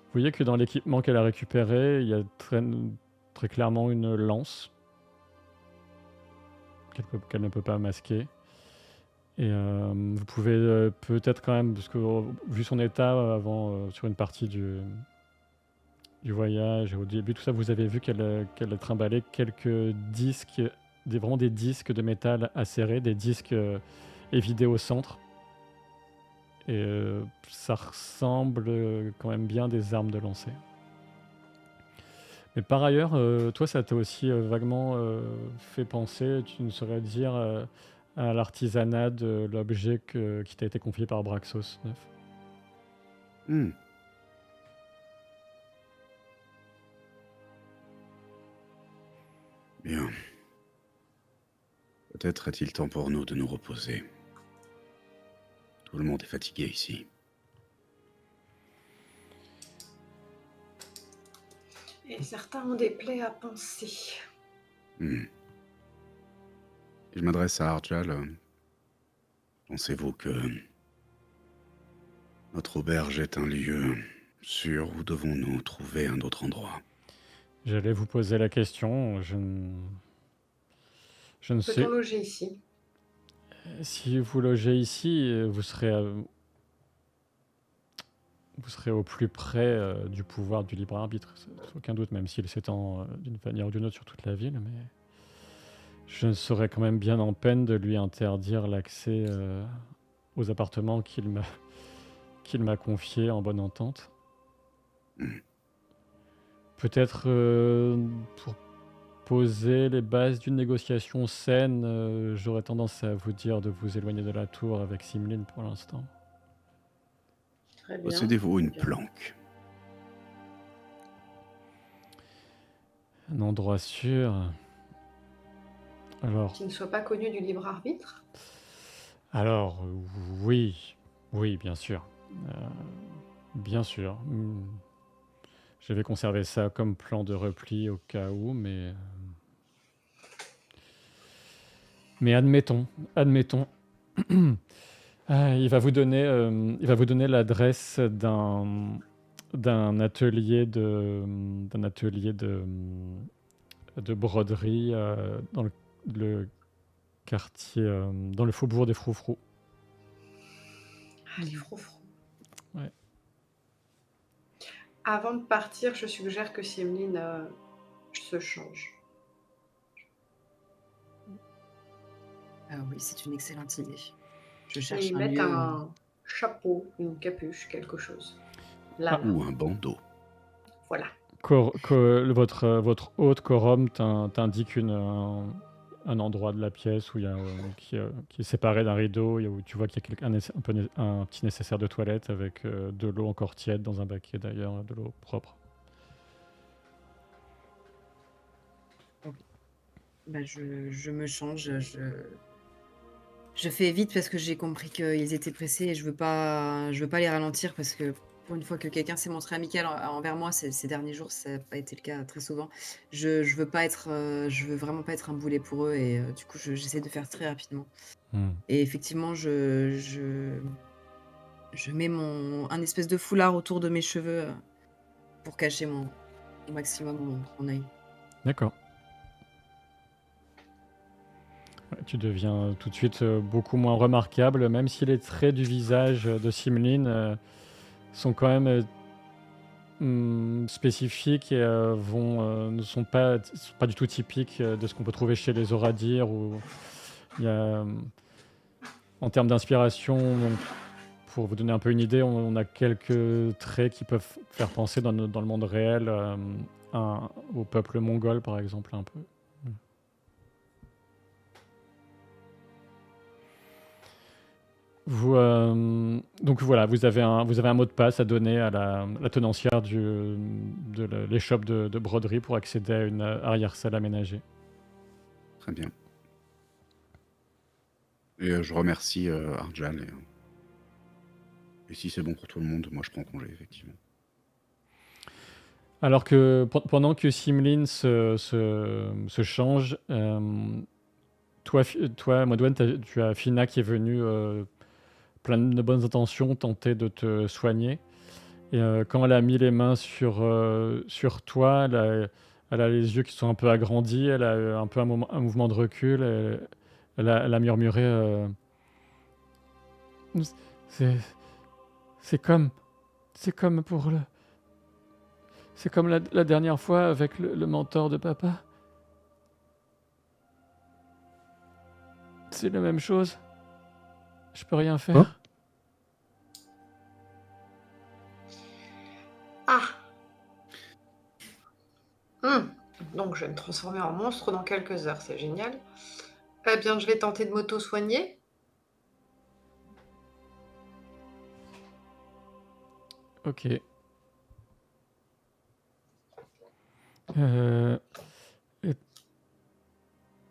Vous voyez que dans l'équipement qu'elle a récupéré, il y a très clairement une lance qu'elle ne peut pas masquer. Et vous pouvez peut-être quand même, parce que vu son état avant, sur une partie du voyage, au début, tout ça, vous avez vu qu'elle trimballait quelques disques, vraiment des disques de métal acérés, des disques évidés au centre. Et ça ressemble quand même bien des armes de lancer. Mais par ailleurs, toi, ça t'a aussi vaguement fait penser, tu ne saurais dire, à l'artisanat de l'objet qui t'a été confié par Braxos 9. Bien. Peut-être est-il temps pour nous de nous reposer. Tout le monde est fatigué ici. Et certains ont des plaies à panser. Et je m'adresse à Arjal. Pensez-vous que notre auberge est un lieu sûr ou devons-nous trouver un autre endroit? J'allais vous poser la question, je ne sais. Peut-on loger ici? Si vous logez ici, vous serez au plus près du pouvoir du libre arbitre, sans aucun doute, même s'il s'étend d'une manière ou d'une autre sur toute la ville. Mais je serais quand même bien en peine de lui interdire l'accès aux appartements qu'il m'a confiés en bonne entente. Peut-être pour poser les bases d'une négociation saine, j'aurais tendance à vous dire de vous éloigner de la tour avec Simline pour l'instant. Très bien. Possédez-vous très une bien. planque? Un endroit sûr. Alors, Qui ne soit pas connu du libre arbitre? alors, oui, oui, bien sûr. Bien sûr. Je vais conserver ça comme plan de repli au cas où, mais admettons. Il va vous donner l'adresse d'un atelier de broderie dans le quartier, dans le faubourg des Froufrous. Ah, les froufrous. Ouais. Avant de partir, je suggère que Simline se change. Ah oui, c'est une excellente idée. Je Et cherche y un mettre lieu. un chapeau, une capuche, quelque chose. Là, Ou un bandeau? voilà. Votre hôte quorum t'indique un endroit de la pièce où il y a, qui est séparé d'un rideau, où tu vois qu'il y a un petit nécessaire de toilette avec de l'eau encore tiède dans un baquet d'ailleurs, de l'eau propre. Bah, je me change, je fais vite parce que j'ai compris qu'ils étaient pressés et je veux pas les ralentir parce que pour une fois que quelqu'un s'est montré amical envers moi ces derniers jours, ça n'a pas été le cas très souvent. Je veux pas être, je veux vraiment pas être un boulet pour eux et du coup, j'essaie de faire très rapidement. Et effectivement, je mets un espèce de foulard autour de mes cheveux pour cacher au maximum mon œil. D'accord. Ouais, tu deviens tout de suite beaucoup moins remarquable, même si les traits du visage de Simline sont quand même spécifiques et ne sont pas du tout typiques de ce qu'on peut trouver chez les Oradir. Il y a, en termes d'inspiration, pour vous donner un peu une idée, on a quelques traits qui peuvent faire penser dans le monde réel au peuple mongol, par exemple, un peu. Donc voilà, vous avez un mot de passe à donner à la tenancière de l'échoppe de broderie pour accéder à une arrière-salle aménagée. Très bien. Et je remercie Arjal. Et si c'est bon pour tout le monde, moi je prends congé, effectivement. Alors que pendant que Simline se change, toi Modwen, tu as Fina qui est venue plein de bonnes intentions tenter de te soigner. Et quand elle a mis les mains sur toi, elle a les yeux qui sont un peu agrandis, elle a un peu un mouvement de recul, elle a murmuré c'est comme pour le... C'est comme la dernière fois avec le mentor de papa. C'est la même chose. Je peux rien faire. Hein? Ah. Donc je vais me transformer en monstre dans quelques heures, c'est génial. Eh bien, je vais tenter de m'auto-soigner. Ok. Je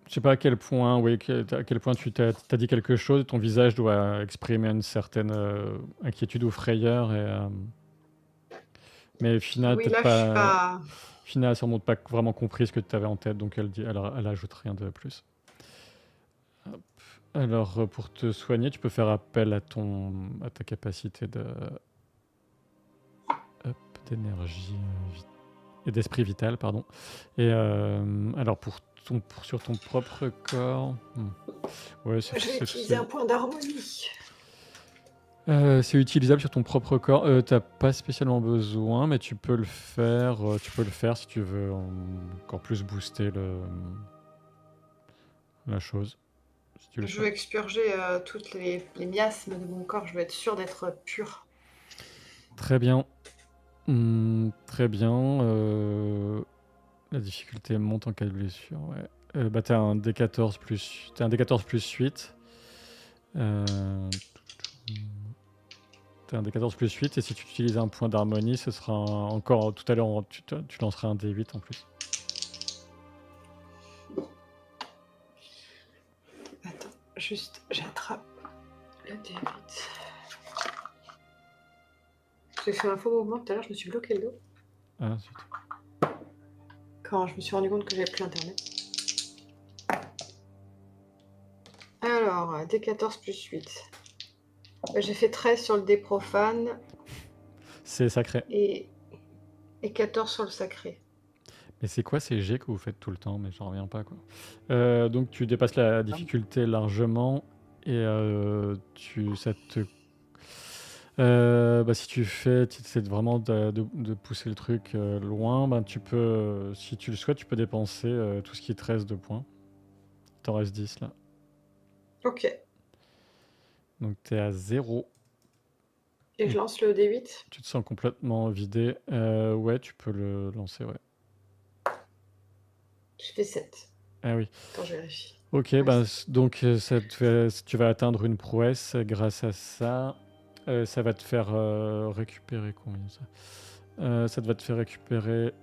sais pas à quel point, tu t'as dit quelque chose. Ton visage doit exprimer une certaine inquiétude ou frayeur. Mais Fina, Oui, là, je suis pas... Fina a sans doute pas vraiment compris ce que tu avais en tête, donc elle ajoute rien de plus. Hop. Alors, pour te soigner, tu peux faire appel à ta capacité d'énergie et d'esprit vital, pardon. Et alors, sur ton propre corps... Ouais, Je vais utiliser un point d'harmonie. c'est utilisable sur ton propre corps. T'as pas spécialement besoin, mais tu peux le faire. Si tu veux encore plus booster la chose. Si tu le Je veux expurger toutes les miasmes de mon corps. Je veux être sûre d'être pure. Très bien. Très bien. La difficulté monte en cas de blessure, ouais. Bah, t'as un D14 plus... T'as un D14 plus 8. T'as un D14 plus 8, et si tu utilises un point d'harmonie, ce sera encore... Tout à l'heure, tu lanceras un D8 en plus. Attends, juste, j'attrape le D8. J'ai fait un faux mouvement tout à l'heure, je me suis bloqué le dos. Ah, zut. Quand je me suis rendu compte que j'avais plus internet. Alors, D14 plus 8. J'ai fait 13 sur le dé profane C'est sacré. et 14 sur le sacré. Mais c'est quoi ces jets que vous faites tout le temps? Mais j'en reviens pas, quoi. Donc tu dépasses la difficulté largement, et ça te... bah, si tu essaies vraiment de pousser le truc loin, ben tu peux, si tu le souhaites, tu peux dépenser tout ce qui te reste de points. Il t'en reste 10 là. Ok. Donc t'es à 0. Et je lance le D8. Tu te sens complètement vidé. Ouais, tu peux le lancer, ouais. Je fais 7. Ah oui. Attends, je vérifie. Ok, Ouais, ben, donc tu vas atteindre une prouesse grâce à ça. Ça va te faire récupérer combien ça? Ça va te faire récupérer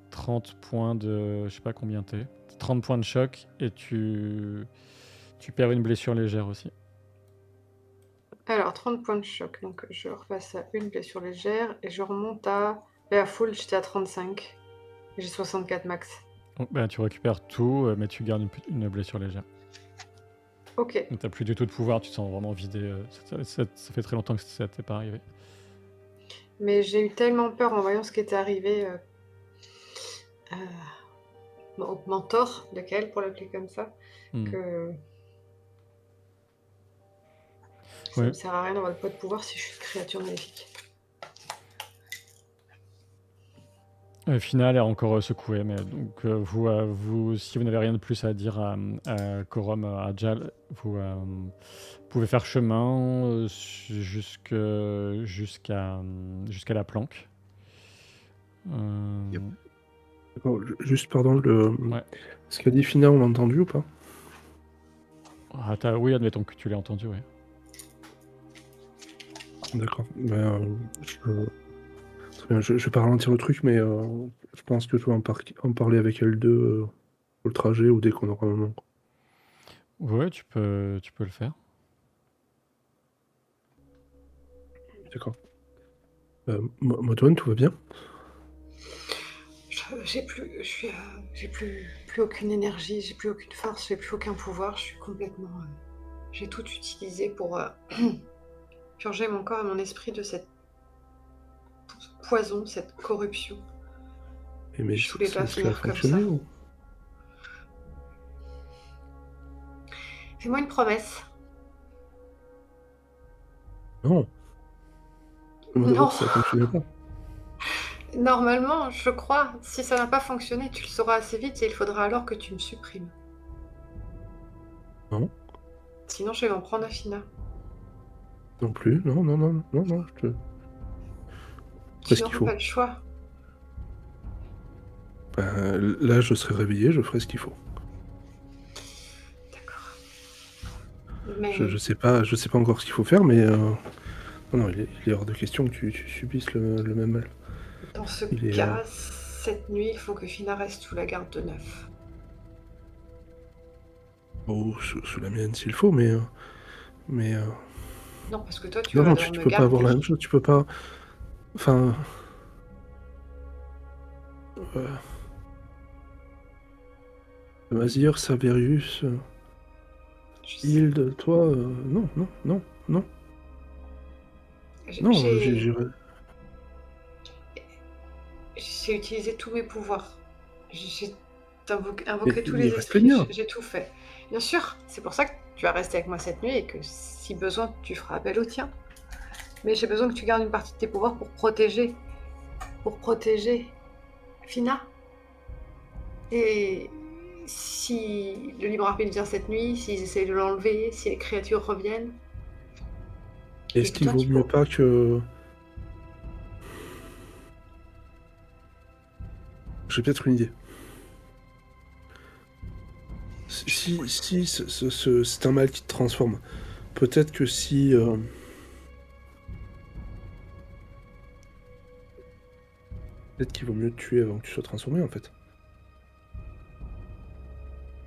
30 points de... Je sais pas combien t'es. 30 points de choc, et tu perds une blessure légère aussi. Alors, 30 points de choc. Donc, je repasse à une blessure légère et je remonte à... Et à full, j'étais à 35. J'ai 64 max. Donc, ben, tu récupères tout, mais tu gardes une blessure légère. Ok. Donc t'as plus du tout de pouvoir, tu te sens vraiment vidé. Ça fait très longtemps que ça t'est pas arrivé. Mais j'ai eu tellement peur en voyant ce qui était arrivé au mentor de Kael, pour l'appeler comme ça, que ça Ouais. ne sert à rien d'avoir le poids de pouvoir si je suis une créature maléfique. Final est encore secoué, mais donc vous, si vous n'avez rien de plus à dire à Corum, à Jal, vous pouvez faire chemin jusqu'à la planque. Yep. D'accord, juste, pardon, Ouais. ce qu'a dit Fina, on l'a entendu ou pas? Oui, admettons que tu l'aies entendu, oui. D'accord. Ben, très bien, je vais pas ralentir le truc, mais je pense que je vais en parler avec L2 pour le trajet ou dès qu'on aura un moment. Ouais, tu peux le faire. D'accord. Modouane, tout va bien? J'ai plus aucune énergie, j'ai plus aucune force, j'ai plus aucun pouvoir, je suis complètement... j'ai tout utilisé pour purger mon corps et mon esprit de cette poison, cette corruption. Mais Je voulais pas est-ce qu'elle a finir comme fonctionné ça. ou... Fais-moi une promesse. Non. Moi Non. d'abord, ça fonctionnait pas. Normalement, je crois, si ça n'a pas fonctionné, tu le sauras assez vite et il faudra alors que tu me supprimes. Non. Sinon, je vais m'en prendre à Fina. Non plus. Non, je te... Tu ce qu'il n'auras faut. pas le choix. Ben, là, je serai réveillé, je ferai ce qu'il faut. D'accord. Mais Je sais pas encore ce qu'il faut faire, mais non, il est hors de question que tu subisses le même mal. dans ce Il est, cas, cette nuit, il faut que Fina reste sous la garde de Neuf. Oh, sous la mienne s'il faut, mais Non, parce que toi, tu non, vas tu me peux pas avoir la garder. même chose, tu peux pas... Enfin... Mazir, Saverius, Je sais. Hilde, toi, non. Non, J'ai utilisé tous mes pouvoirs. J'ai invoqué tous il les reste les esprits. miens. J'ai tout fait. Bien sûr, c'est pour ça que tu vas rester avec moi cette nuit et que si besoin, tu feras appel au tien. Mais j'ai besoin que tu gardes une partie de tes pouvoirs pour protéger Fina. Et si le libre arbitre vient cette nuit, s'ils essayent de l'enlever, si les créatures reviennent. Est-ce qu'il vaut mieux pas que... J'ai peut-être une idée. Si c'est un mal qui te transforme, peut-être que si... peut-être qu'il vaut mieux te tuer avant que tu sois transformé, en fait.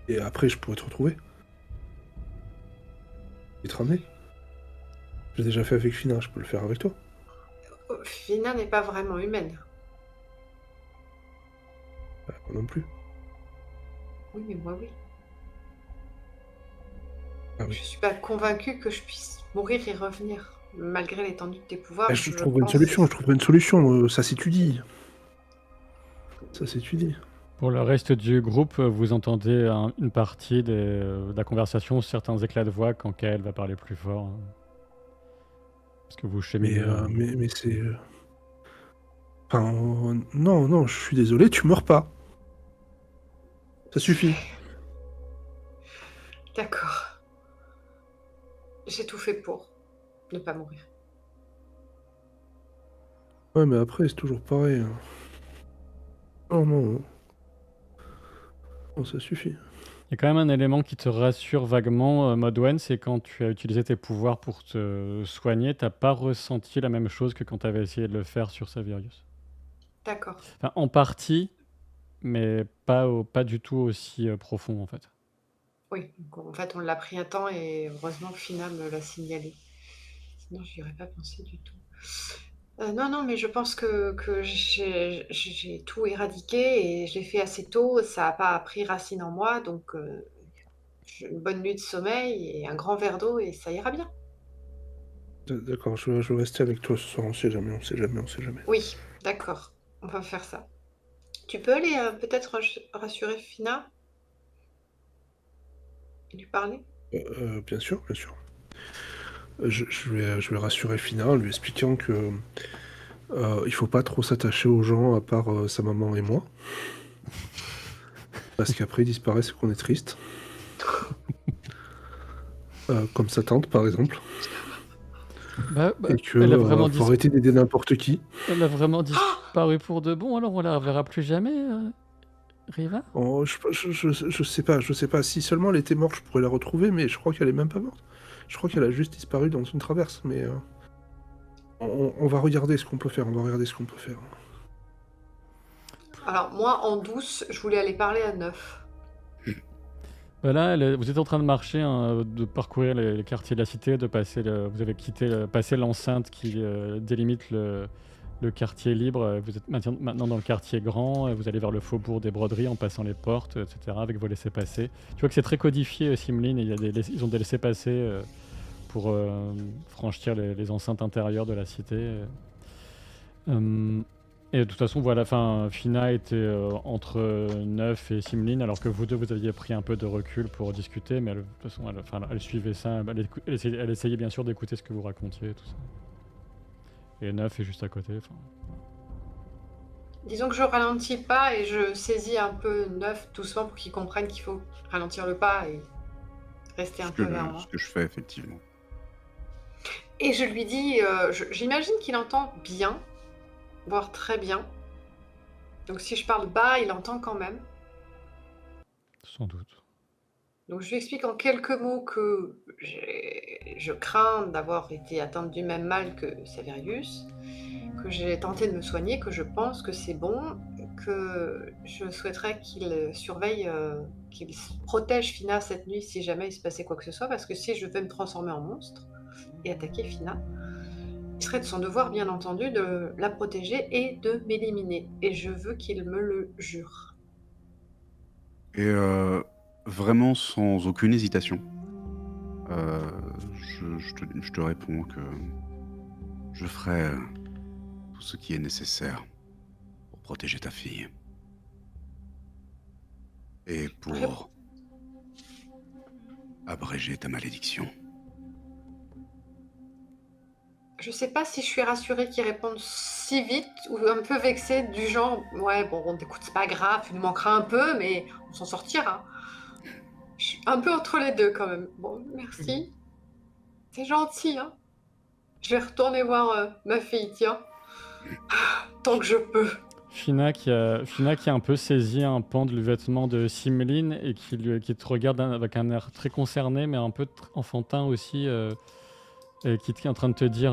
Et après, je pourrais te retrouver. Et te ramener. J'ai déjà fait avec Fina, je peux le faire avec toi. Fina n'est pas vraiment humaine. Bah, moi non plus. Oui, mais moi, oui. Ah Je oui. suis pas convaincue que je puisse mourir et revenir, malgré l'étendue de tes pouvoirs. Bah, je Je trouverai une pense. solution, je trouverai une solution. Ça s'étudie. Ça s'étudie. Pour le reste du groupe, vous entendez une partie de la conversation, certains éclats de voix quand Kael va parler plus fort. Parce que vous cheminez. Mais c'est... Enfin, non, je suis désolé, tu meurs pas. Ça suffit. D'accord. J'ai tout fait pour ne pas mourir. Ouais, mais après, c'est toujours pareil. Non, ça suffit. Il y a quand même un élément qui te rassure vaguement, Modwen, c'est quand tu as utilisé tes pouvoirs pour te soigner, t'as pas ressenti la même chose que quand tu avais essayé de le faire sur Savirius. D'accord. Enfin, en partie, mais pas du tout aussi profond en fait. Oui, donc en fait, on l'a pris à temps et heureusement que Fina me l'a signalé. Sinon, j'y aurais pas pensé du tout. Non, mais je pense que j'ai tout éradiqué et je l'ai fait assez tôt. Ça n'a pas pris racine en moi, donc une bonne nuit de sommeil et un grand verre d'eau et ça ira bien. D'accord, je vais rester avec toi ce soir, on sait jamais. Oui, d'accord, on va faire ça. Tu peux aller peut-être rassurer Fina et lui parler? Bien sûr. Je vais rassurer Fina en lui expliquant que il faut pas trop s'attacher aux gens à part sa maman et moi. Parce qu'après ils disparaissent et qu'on est triste. Comme sa tante par exemple. Et que elle a vraiment faut arrêter d'aider n'importe qui. Elle a vraiment disparu pour de bon, alors on la reverra plus jamais, Riva? Oh, je sais pas. Si seulement elle était morte, je pourrais la retrouver, mais je crois qu'elle est même pas morte. Je crois qu'elle a juste disparu dans une traverse, mais on va regarder ce qu'on peut faire. Alors moi, en douce, je voulais aller parler à Neuf. Bah là, vous êtes en train de marcher, hein, de parcourir les quartiers de la cité, vous avez passé l'enceinte qui délimite le quartier libre. Vous êtes maintenant dans le quartier grand, vous allez vers le faubourg des Broderies en passant les portes, etc., avec vos laissez-passer. Tu vois que c'est très codifié, Simline, et ils ont des laissez-passer pour franchir les enceintes intérieures de la cité. Et de toute façon, voilà, Fina était entre Neuf et Simline, alors que vous deux, vous aviez pris un peu de recul pour discuter, mais de toute façon, elle suivait ça, elle essayait bien sûr d'écouter ce que vous racontiez, tout ça. Et Neuf est juste à côté. Disons que je ralentis pas et je saisis un peu Neuf doucement pour qu'il comprenne qu'il faut ralentir le pas et rester un peu vers moi. Ce que je fais, effectivement. Et je lui dis, j'imagine qu'il entend bien, voire très bien. Donc si je parle bas, il entend quand même. Sans doute. Donc je lui explique en quelques mots que je crains d'avoir été atteinte du même mal que Savirius, que j'ai tenté de me soigner, que je pense que c'est bon, que je souhaiterais qu'il surveille, qu'il protège Fina cette nuit si jamais il se passait quoi que ce soit, parce que si je vais me transformer en monstre et attaquer Fina, il serait de son devoir, bien entendu, de la protéger et de m'éliminer. Et je veux qu'il me le jure. Et vraiment sans aucune hésitation, je te réponds que je ferai tout ce qui est nécessaire pour protéger ta fille. Et pour abréger ta malédiction. Je sais pas si je suis rassurée qu'il réponde si vite ou un peu vexée du genre « Ouais, bon, écoute, c'est pas grave, il nous manquera un peu, mais on s'en sortira. » Je suis un peu entre les deux quand même. Bon, merci. C'est gentil, hein. Je vais retourner voir ma fille, tiens. Tant que je peux. Fina qui a un peu saisi un pan du vêtement de Simmeline et qui te regarde avec un air très concerné, mais un peu enfantin aussi, et qui est en train de te dire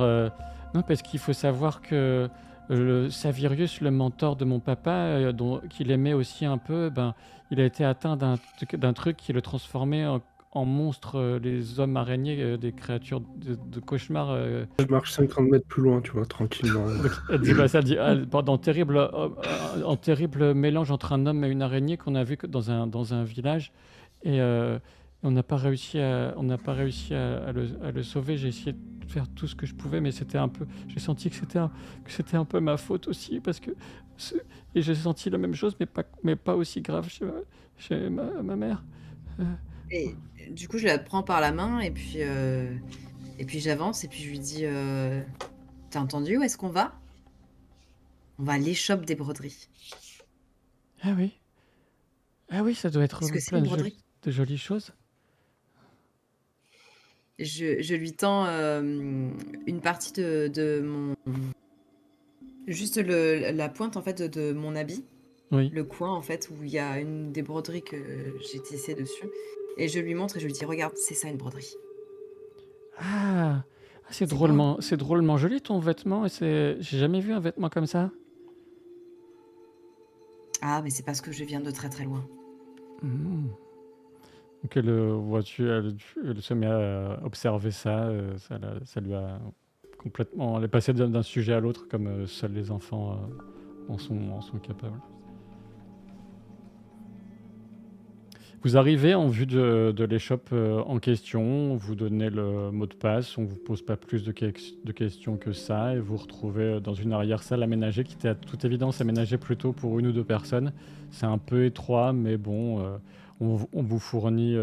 non, parce qu'il faut savoir que Savirius, le mentor de mon papa, qu'il aimait aussi un peu, ben, il a été atteint d'un truc qui le transformait en monstre, les hommes araignées, des créatures de cauchemar. Je marche 50 mètres plus loin, tu vois, tranquillement. Donc, elle dit, bah, ça dit, en terrible mélange entre un homme et une araignée qu'on a vu dans un village. Et on n'a pas réussi à le sauver. J'ai essayé de faire tout ce que je pouvais, mais j'ai senti que c'était un peu ma faute aussi, et j'ai senti la même chose, mais pas aussi grave chez ma mère. Euh, Et du coup, je la prends par la main et puis j'avance et puis je lui dis t'as entendu où est-ce qu'on va? On va à l'échoppe des broderies. Ah oui. Ah oui, ça doit être Qu'est-ce que c'est plein une de broderie? jolies choses. Je lui tends une partie de mon. Juste la pointe en fait de mon habit, Oui. le coin en fait où il y a une des broderies que j'ai tissées dessus. Et je lui montre et je lui dis regarde, c'est ça une broderie. Ah, C'est beau, hein? c'est drôlement joli ton vêtement. J'ai jamais vu un vêtement comme ça. Ah, mais c'est parce que je viens de très très loin. Mhm. Donc elle se met à observer ça. Ça lui a complètement. Elle est passée d'un sujet à l'autre comme seuls les enfants en sont capables. Vous arrivez en vue de l'échoppe en question, on vous donnez le mot de passe, on vous pose pas plus de questions que ça, et vous retrouvez dans une arrière-salle aménagée qui était à toute évidence aménagée plutôt pour une ou deux personnes. C'est un peu étroit, mais bon, on vous fournit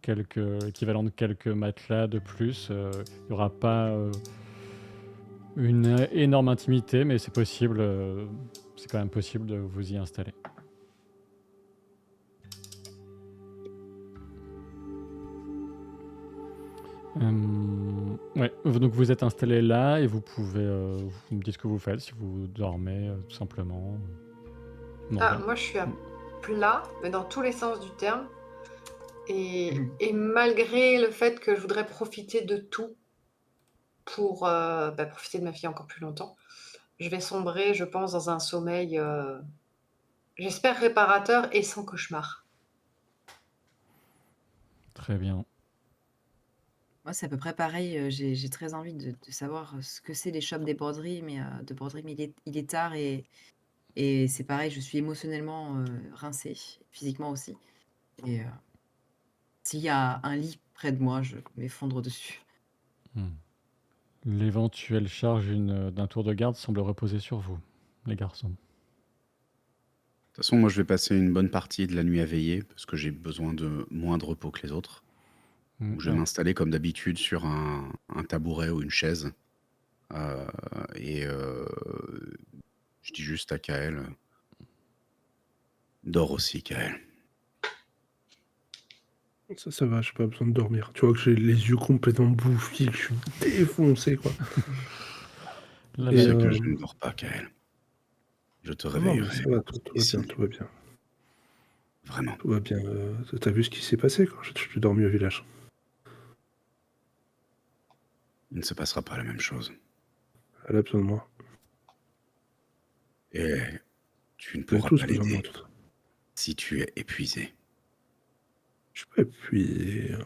l'équivalent de quelques matelas de plus. Il n'y aura pas une énorme intimité, mais c'est possible, c'est quand même possible de vous y installer. Ouais, donc vous êtes installé là et vous pouvez vous me dites ce que vous faites, si vous dormez tout simplement. Non, Ah, rien. moi, je suis à plat, mais dans tous les sens du terme. Mhm. Et malgré le fait que je voudrais profiter de tout pour profiter de ma fille encore plus longtemps, je vais sombrer, je pense, dans un sommeil, j'espère réparateur et sans cauchemar. Très bien. Moi, c'est à peu près pareil. J'ai très envie de savoir ce que c'est l'échoppe des broderies, mais il est tard et c'est pareil, je suis émotionnellement rincée, physiquement aussi. Et s'il y a un lit près de moi, je m'effondre dessus. L'éventuelle charge d'un tour de garde semble reposer sur vous, les garçons. De toute façon, moi, je vais passer une bonne partie de la nuit à veiller parce que j'ai besoin de moins de repos que les autres. Donc, je vais Ouais. m'installer comme d'habitude sur un tabouret ou une chaise. Euh, et je dis juste à Kael, dors aussi, Kael. Ça va, j'ai pas besoin de dormir. Tu vois que j'ai les yeux complètement bouffis, que je suis défoncé, quoi. La Tu Et sais que je ne dors pas, Kael. Je te non, mais réveillerai ça va, quand tout il est va bien, signé. tout va bien. Vraiment. Tout va bien. T'as vu ce qui s'est passé quand je suis dormi au village? Il ne se passera pas la même chose. Elle a besoin de moi. Et tu ne On a pourras tous pas besoin de moi, l'aider tout ça. si tu es épuisé. Je suis pas épuisé. Je suis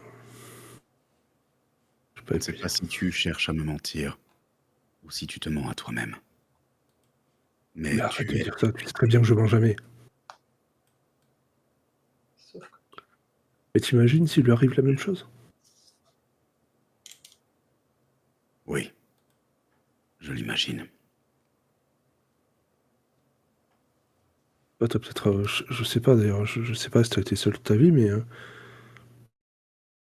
Je pas ne sais épuisé. pas si tu cherches à me mentir ou si tu te mens à toi-même. Mais Mais arrête de tu es... dire ça, tu sais très bien que je mens jamais. Sauf que Mais t'imagines s'il lui arrive la même chose? Oui, je l'imagine. Bah, t'as peut-être. Je sais pas d'ailleurs, je sais pas si t'as été seul toute ta vie, mais.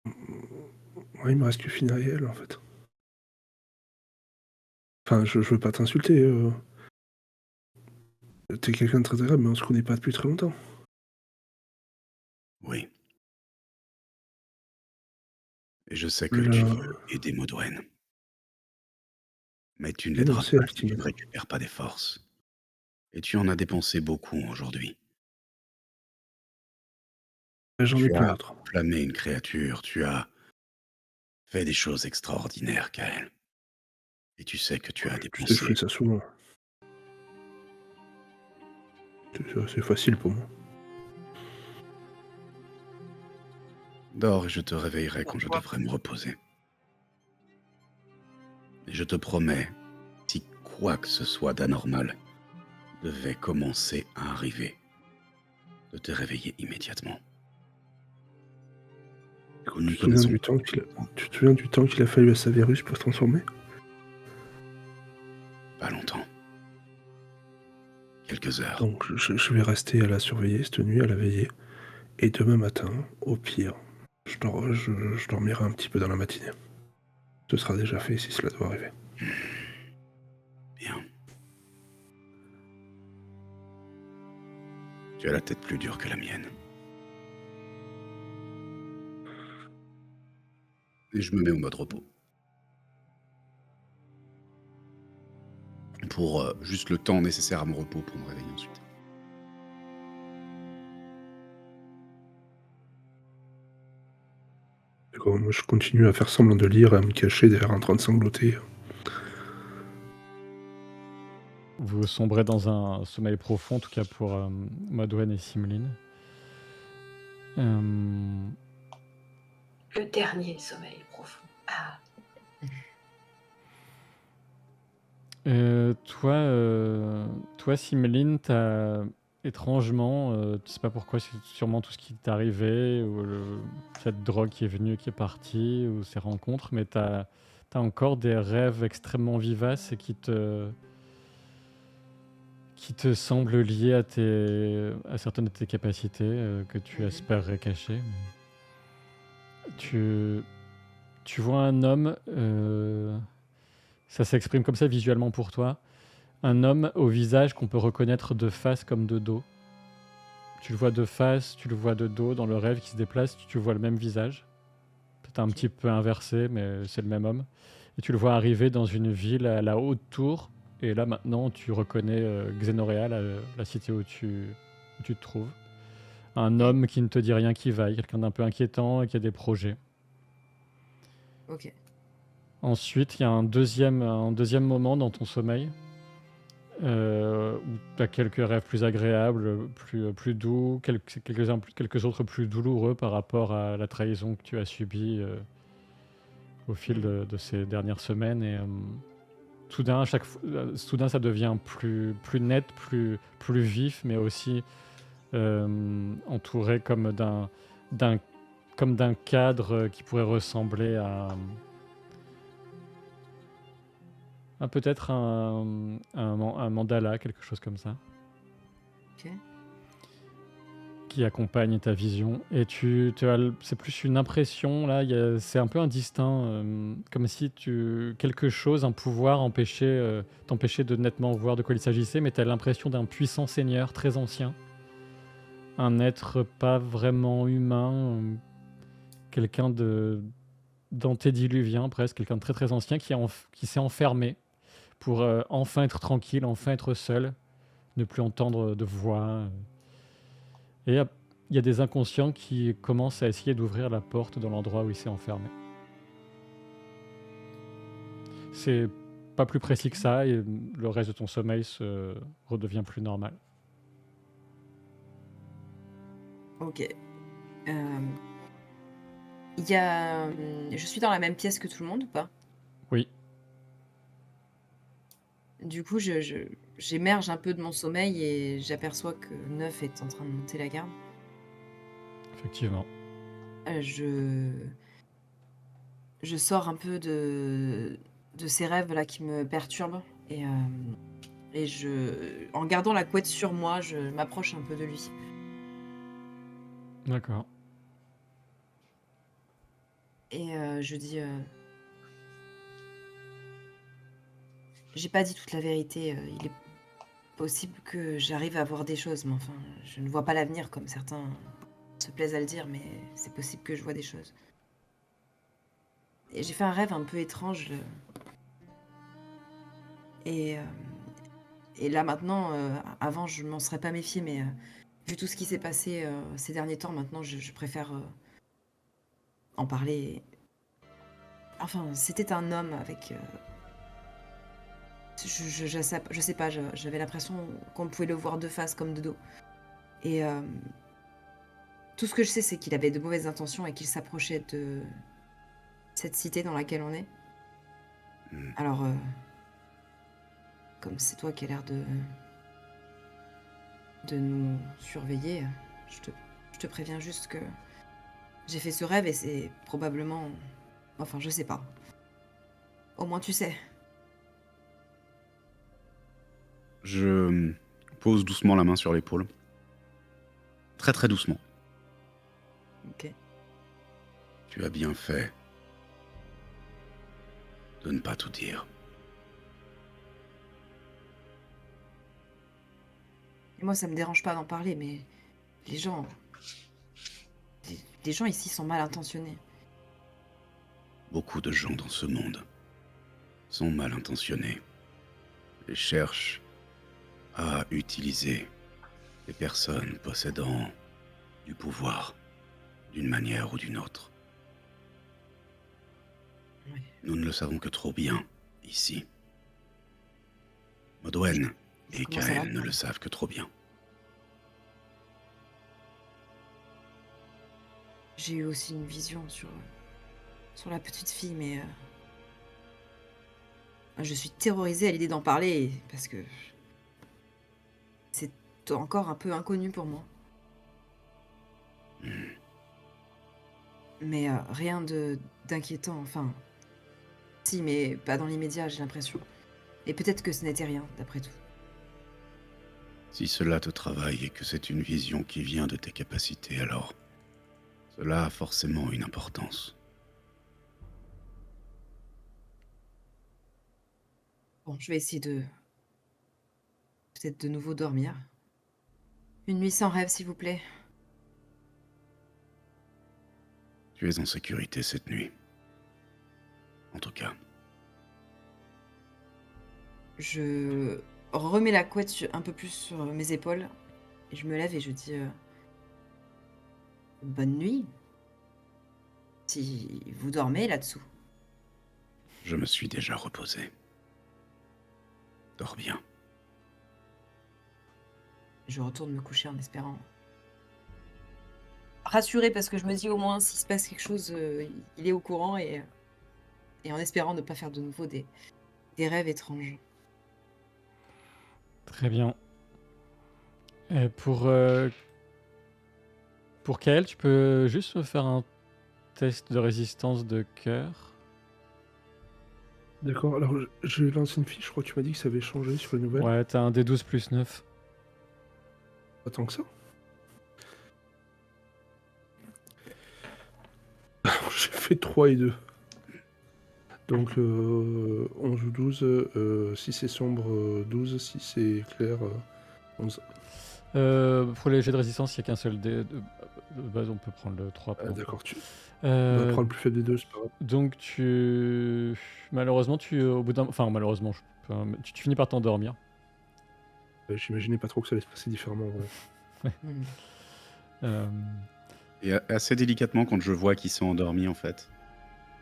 Moi, il me reste que Fina et elle, en fait. Enfin, je veux pas t'insulter. T'es quelqu'un de très agréable, mais on se connaît pas depuis très longtemps. Oui. Et je sais que tu Le... veux aider Modwen. Mais tu ne Oui, non, l'aideras pas c'est elle si qui tu m'aide. ne récupères pas des forces. Et tu en as dépensé beaucoup aujourd'hui. J'en ai Tu plus as d'autres. enflammé une créature, tu as fait des choses extraordinaires, Kael. Et tu sais que tu as Tu sais, je fais dépensé. ça souvent. C'est facile pour moi. Dors et je te réveillerai quand je Pourquoi? devrai me reposer. Et je te promets, si quoi que ce soit d'anormal devait commencer à arriver, de te réveiller immédiatement. Nous Écoute, nous connaissons tu te souviens du temps qu'il a fallu à Saverus pour se transformer? pas longtemps. Quelques heures. Donc je vais rester à la surveiller cette nuit, à la veiller. Et demain matin, au pire, je dormirai un petit peu dans la matinée. Ce sera déjà fait si cela doit arriver. Bien. Tu as la tête plus dure que la mienne. Et je me mets au mode repos. Pour juste le temps nécessaire à mon repos pour me réveiller ensuite. D'accord, moi je continue à faire semblant de lire, à me cacher derrière en train de sangloter. Vous sombrez dans un sommeil profond, en tout cas pour Modwen et Simline. Le dernier sommeil profond. Ah, Toi, Simline, t'as étrangement, tu sais pas pourquoi, c'est sûrement tout ce qui t'est arrivé, ou cette drogue qui est venue, qui est partie, ou ces rencontres, mais t'as encore des rêves extrêmement vivaces et qui te semblent liés à certaines de tes capacités que tu espérerais cacher. Tu vois un homme, ça s'exprime comme ça visuellement pour toi, un homme au visage qu'on peut reconnaître de face comme de dos. Tu le vois de face, tu le vois de dos dans le rêve qui se déplace, tu vois le même visage. Peut-être un petit peu inversé, mais c'est le même homme. Et tu le vois arriver dans une ville à la haute tour. Et là maintenant, tu reconnais Xenorea, la cité où tu te trouves. Un homme qui ne te dit rien qui vaille, quelqu'un d'un peu inquiétant et qui a des projets. Ok. Ensuite, il y a un deuxième moment dans ton sommeil où tu as quelques rêves plus agréables, plus doux, quelques autres plus douloureux par rapport à la trahison que tu as subie au fil de ces dernières semaines. Et soudain, soudain, ça devient plus net, plus vif, mais aussi entouré comme d'un cadre qui pourrait ressembler à peut-être un mandala, quelque chose comme ça, Ok. qui accompagne ta vision. Et c'est plus une impression, là, c'est un peu indistinct, comme si quelque chose, un pouvoir t'empêchait de nettement voir de quoi il s'agissait, mais tu as l'impression d'un puissant seigneur très ancien, un être pas vraiment humain, quelqu'un d'antédiluvien presque, quelqu'un de très très ancien qui s'est enfermé pour enfin être tranquille, enfin être seul, ne plus entendre de voix. Et il y a des inconscients qui commencent à essayer d'ouvrir la porte dans l'endroit où il s'est enfermé. C'est pas plus précis que ça, et le reste de ton sommeil se redevient plus normal. Ok. Il y a... Je suis dans la même pièce que tout le monde ou pas? Oui, Du coup, j'émerge un peu de mon sommeil et j'aperçois que Neuf est en train de monter la garde. effectivement. Je sors un peu de ces rêves là qui me perturbent et en gardant la couette sur moi, je m'approche un peu de lui. D'accord. Et je dis, j'ai pas dit toute la vérité. Il est possible que j'arrive à voir des choses, mais enfin, je ne vois pas l'avenir comme certains se plaisent à le dire, mais c'est possible que je vois des choses. Et j'ai fait un rêve un peu étrange. Et Et là maintenant, avant je m'en serais pas méfiée, mais vu tout ce qui s'est passé ces derniers temps, maintenant je préfère en parler. Enfin, c'était un homme avec. Je sais pas, j'avais l'impression qu'on pouvait le voir de face comme de dos. Et tout ce que je sais, c'est qu'il avait de mauvaises intentions et qu'il s'approchait de cette cité dans laquelle on est. Hmm. Alors, comme c'est toi qui as l'air de nous surveiller, je te préviens juste que j'ai fait ce rêve et c'est probablement. Enfin, je sais pas. Au moins tu sais. Je pose doucement la main sur l'épaule. Très très doucement. Ok. Tu as bien fait de ne pas tout dire. Et moi, ça me dérange pas d'en parler, mais les gens. Les gens ici sont mal intentionnés. Beaucoup de gens dans ce monde sont mal intentionnés et cherchent à utiliser les personnes possédant du pouvoir d'une manière ou d'une autre. Ouais. Nous ne le savons que trop bien ici. Modwen Je et commence à Kael ne l'apprendre. le savent que trop bien. J'ai eu aussi une vision sur la petite fille, mais je suis terrorisée à l'idée d'en parler parce que c'est encore un peu inconnu pour moi. Mais rien d'inquiétant, enfin. Si, mais pas dans l'immédiat, j'ai l'impression. Et peut-être que ce n'était rien, d'après tout. Si cela te travaille et que c'est une vision qui vient de tes capacités, alors cela a forcément une importance. Bon, je vais essayer de. Peut-être de nouveau dormir. Une nuit sans rêve, s'il vous plaît. Tu es en sécurité cette nuit. En tout cas, Je remets la couette un peu plus sur mes épaules. Et je me lève et je dis bonne nuit. Si vous dormez là-dessous. je me suis déjà reposé. Dors bien. Je retourne me coucher en espérant. Rassurée parce que je me dis au moins s'il se passe quelque chose, il est au courant et en espérant ne pas faire de nouveau des rêves étranges. Très bien. Et pour Kael, tu peux juste me faire un test de résistance de cœur. D'accord, alors j'ai lancé une fiche, je crois que tu m'as dit que ça avait changé sur les nouvelles. Ouais, t'as un D12 plus 9. Pas tant que ça. J'ai fait 3 et 2. Donc 11 ou 12, si c'est sombre 12, si c'est clair 11. Pour les jets de résistance, il n'y a qu'un seul dé. De base, on peut prendre le 3 pour D'accord, on va prendre le plus faible des deux, c'est pas grave. Donc malheureusement, au bout d'un... Enfin, malheureusement, tu finis par t'endormir. J'imaginais pas trop que ça allait se passer différemment. Ouais. Euh, Et assez délicatement, quand je vois qu'ils sont endormis, en fait,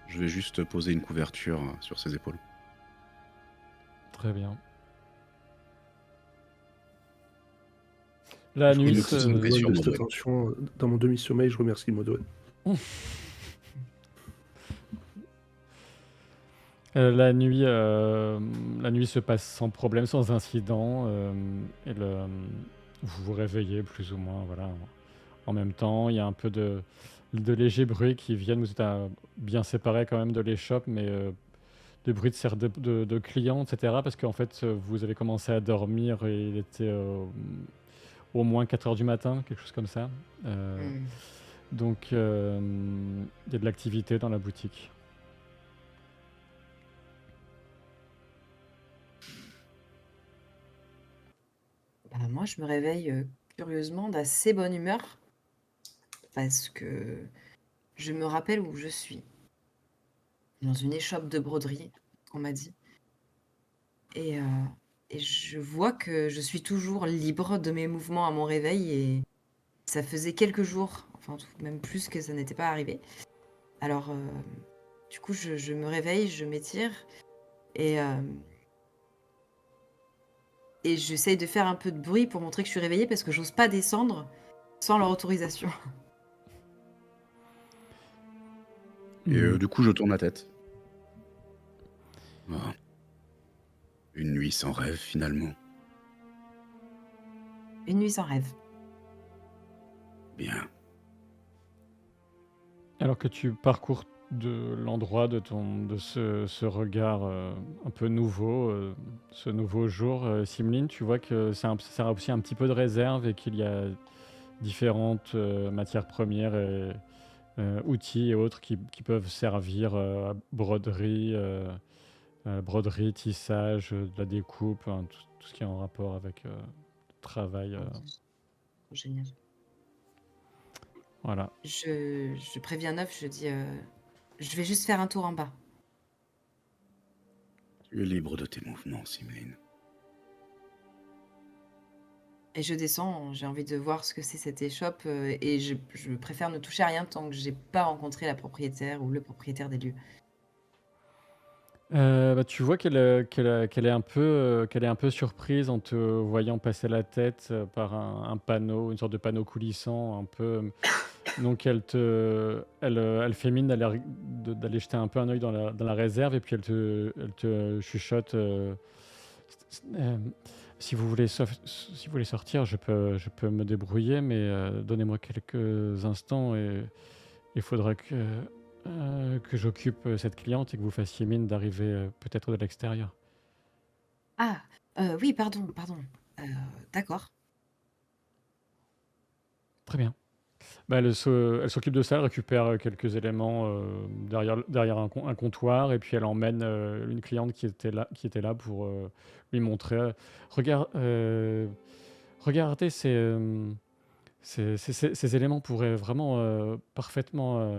je vais juste poser une couverture sur ses épaules. Très bien. La Je nuit, trouve Merci que Modwen sur de cette Modwen. attention. Dans mon demi-sommeil, je remercie Modwen. la nuit se passe sans problème, sans incident, et vous vous réveillez plus ou moins, voilà. En même temps, il y a un peu de légers bruits qui viennent. Vous êtes bien séparés quand même de l'échoppe, mais des bruits de clients, etc. Parce qu'en fait, vous avez commencé à dormir et il était au moins 4 heures du matin, quelque chose comme ça. Donc, il y a de l'activité dans la boutique. Bah, moi, je me réveille curieusement d'assez bonne humeur parce que je me rappelle où je suis. Dans une échoppe de broderie, on m'a dit. Et et je vois que je suis toujours libre de mes mouvements à mon réveil et ça faisait quelques jours, enfin même plus que ça n'était pas arrivé. Alors, du coup, je me réveille, je m'étire et, et j'essaye de faire un peu de bruit pour montrer que je suis réveillée parce que j'ose pas descendre sans leur autorisation. Et Hmm. du coup, je tourne la tête. Ah. Une nuit sans rêve, finalement. Une nuit sans rêve. Bien. Alors que tu parcours de l'endroit de ce regard un peu nouveau, ce nouveau jour, Simline, tu vois que ça a aussi un petit peu de réserve et qu'il y a différentes matières premières et outils et autres qui peuvent servir à broderie, tissage, de la découpe, hein, tout ce qui est en rapport avec le travail. C'est génial. Voilà. Je préviens Neuf, je dis je vais juste faire un tour en bas. Tu es libre de tes mouvements, Simline. Et je descends, j'ai envie de voir ce que c'est cette échoppe et je préfère ne toucher à rien tant que j'ai pas rencontré la propriétaire ou le propriétaire des lieux. Bah, tu vois qu'elle est un peu surprise en te voyant passer la tête par un panneau, une sorte de panneau coulissant, un peu. Donc elle fait mine d'aller jeter un peu un œil dans la réserve et puis elle te chuchote. Euh, si vous voulez sortir, je peux me débrouiller, mais donnez-moi quelques instants et il faudra que j'occupe cette cliente et que vous fassiez mine d'arriver peut-être de l'extérieur. Ah, oui, pardon. D'accord. Très bien. Bah, elle s'occupe de ça, elle récupère quelques éléments derrière un comptoir et puis elle emmène une cliente qui était là pour lui montrer. Regardez, ces éléments pourraient vraiment parfaitement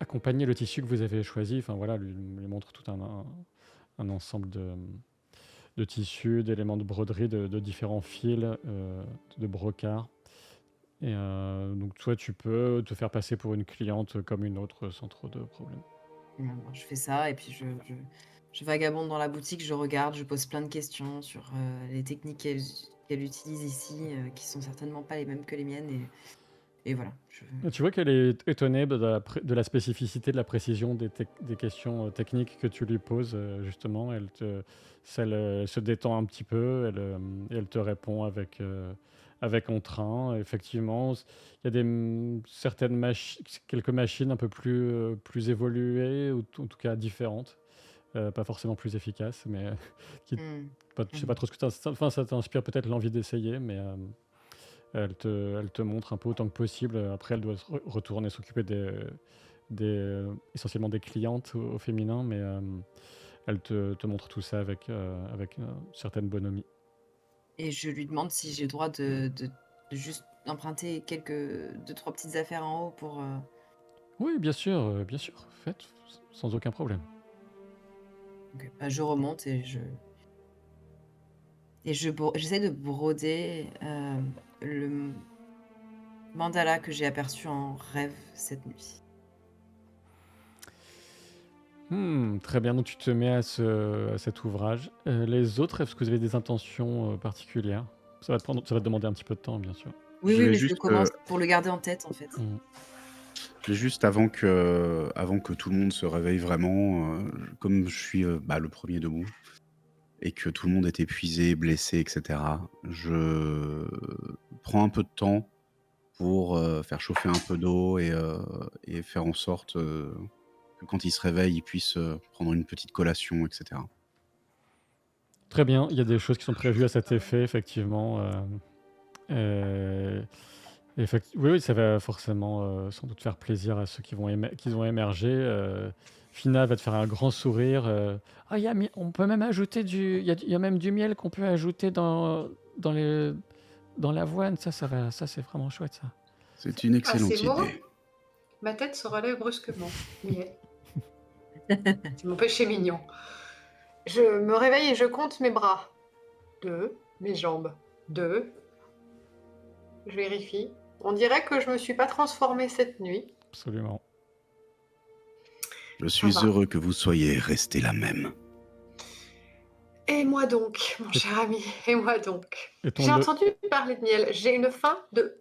accompagner le tissu que vous avez choisi. Enfin voilà, lui montre tout un ensemble de tissus, d'éléments de broderie, de différents fils, de brocart. Et donc toi, tu peux te faire passer pour une cliente comme une autre sans trop de problème. Bon, je fais ça et puis je vagabonde dans la boutique, je regarde, je pose plein de questions sur les techniques qu'elle utilise ici, qui sont certainement pas les mêmes que les miennes. Et voilà. Et tu vois qu'elle est étonnée de la spécificité, de la précision des questions techniques que tu lui poses, justement. Elle se détend un petit peu, et elle te répond avec entrain. Effectivement, il y a quelques machines un peu plus évoluées, ou en tout cas différentes. Pas forcément plus efficaces, mais qui, Hmm. je sais pas trop ce que enfin, ça t'inspire peut-être l'envie d'essayer, mais elle te montre un peu autant que possible. Après, elle doit retourner s'occuper essentiellement des clientes au féminin, mais elle te montre tout ça avec une certaine bonhomie. Et je lui demande si j'ai le droit de juste emprunter deux, trois petites affaires en haut pour. Oui, bien sûr, faites, sans aucun problème. Ok. Bah, je remonte et j'essaie de broder le mandala que j'ai aperçu en rêve cette nuit. Très bien, donc tu te mets à cet ouvrage. Les autres, est-ce que vous avez des intentions particulières? Ça va te demander un petit peu de temps, bien sûr. Oui, Je oui, vais mais je le juste, commence pour le garder en tête, en fait. Hmm. avant que tout le monde se réveille vraiment, comme je suis le premier debout, et que tout le monde est épuisé, blessé, etc., je prends un peu de temps pour faire chauffer un peu d'eau et faire en sorte que quand ils se réveillent, ils puissent prendre une petite collation, etc. Très bien, il y a des choses qui sont prévues à cet effet, effectivement. Oui, ça va forcément sans doute faire plaisir à ceux qui vont émerger. Fina va te faire un grand sourire. Ah, on peut même ajouter il y a même du miel qu'on peut ajouter dans l'avoine. Ça c'est vraiment chouette, ça. C'est une excellente ces mots, idée. ma tête se relève brusquement. Miel. C'est mon péché mignon. Je me réveille et je compte mes bras. 2, mes jambes. 2. Je vérifie. On dirait que je me suis pas transformée cette nuit. Absolument. Je Ça suis va. heureux que vous soyez resté la même. Et moi donc, mon Et, cher ami, et moi donc. et ton J'ai le... entendu parler de miel. J'ai une faim de...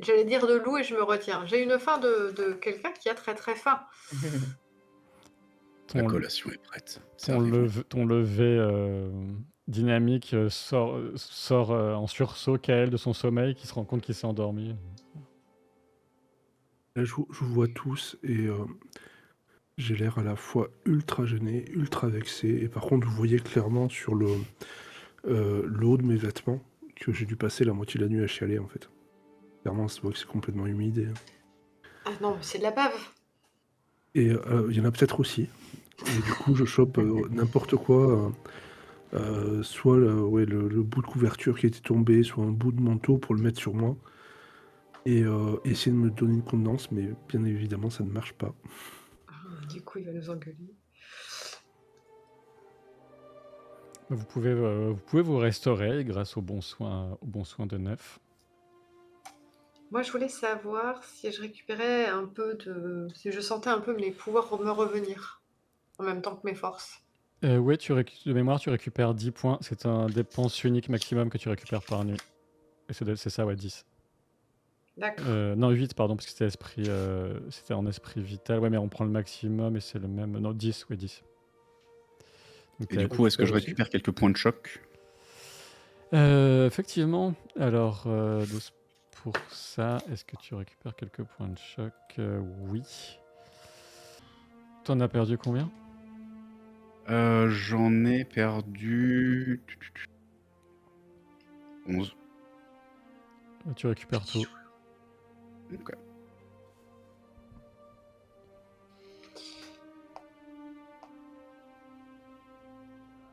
J'allais dire de loup et je me retiens. J'ai une faim de quelqu'un qui a très très faim. La ton, collation est prête. ton, Servez-vous. ton lever dynamique sort en sursaut Kael de son sommeil qui se rend compte qu'il s'est endormi. Là, je vous vois tous et j'ai l'air à la fois ultra gêné, ultra vexé. Et par contre, vous voyez clairement sur le haut de mes vêtements que j'ai dû passer la moitié de la nuit à chialer en fait. Clairement, ça se voit que c'est complètement humide. Ah non, mais c'est de la bave. Et il y en a peut-être aussi. Et du coup, je chope n'importe quoi. Soit le bout de couverture qui était tombé, soit un bout de manteau pour le mettre sur moi. Et essayer de me donner une contenance, mais bien évidemment, ça ne marche pas. Du coup, il va nous engueuler. Vous pouvez vous restaurer grâce aux bons soins de Neuf. Moi, je voulais savoir si je récupérais un peu de... Si je sentais un peu mes pouvoirs me revenir, en même temps que mes forces. Ouais, de mémoire, tu récupères 10 points. C'est un dépense unique maximum que tu récupères par nuit. Et c'est ça, ouais, 10. D'accord. Non, 8, pardon, parce que c'était en esprit vital. Ouais, mais on prend le maximum et c'est le même. Non, 10, oui, 10. Donc, Et du coup, est-ce que je récupère quelques points de choc? effectivement. Alors, 12 pour ça. Est-ce que tu récupères quelques points de choc? Oui. T'en as perdu combien? J'en ai perdu 11. Tu récupères tout. Ok.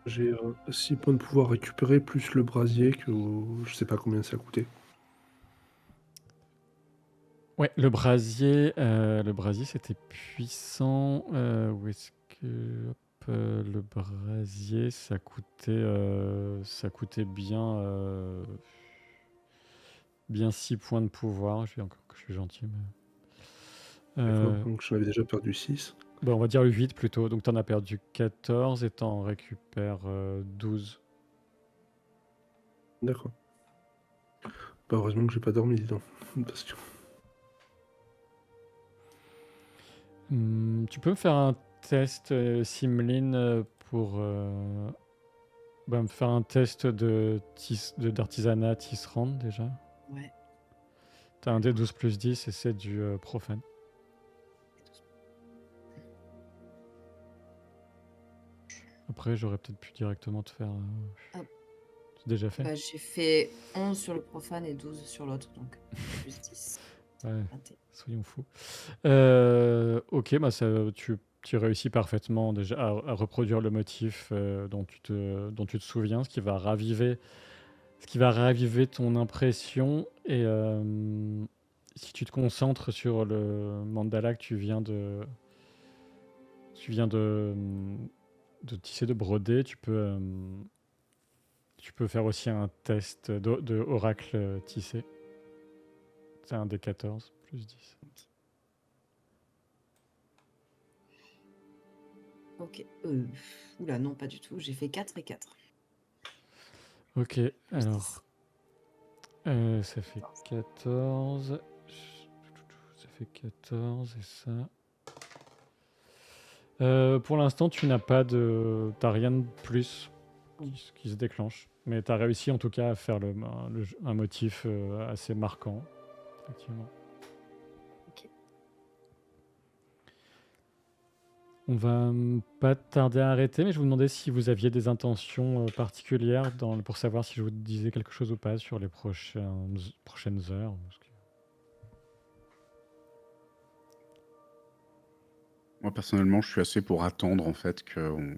J'ai 6 points de pouvoir récupérés, plus le brasier, que je sais pas combien ça a coûté. Ouais, le brasier c'était puissant. Où est-ce que hop, le brasier ça coûtait bien 6 points de pouvoir. Je vais encore que je suis gentil, mais D'accord, donc j'en avais déjà perdu 6. on va dire 8 plutôt. Donc t'en as perdu 14 et t'en récupères 12. D'accord. Bah, heureusement que j'ai pas dormi, dis donc. Parce que... Tu peux me faire un test, Simline, pour me faire un test d'artisanat tisserand déjà. Ouais. T'as un D12 plus 10 et c'est du profane. Après, j'aurais peut-être pu directement te faire. Hop. C'est déjà fait? Bah, j'ai fait 11 sur le profane et 12 sur l'autre, donc plus 10. Ouais, 21. soyons fous. Ok, bah tu réussis parfaitement déjà à reproduire le motif dont tu te souviens, ce qui va raviver ton impression. Et si tu te concentres sur le mandala que tu viens de tisser, de broder, tu peux faire aussi un test de oracle tissé. C'est un des 14 plus 10. Ok. Oula, non, pas du tout. J'ai fait 4 et 4. Ok, alors ça fait 14. Ça fait 14 et ça. Pour l'instant, tu n'as pas t'as rien de plus qui se déclenche. Mais tu as réussi en tout cas à faire un motif assez marquant, effectivement. Ok. On va pas tarder à arrêter, mais je vous demandais si vous aviez des intentions particulières pour savoir si je vous disais quelque chose ou pas sur les prochaines heures. Moi, personnellement, je suis assez pour attendre, en fait, qu'on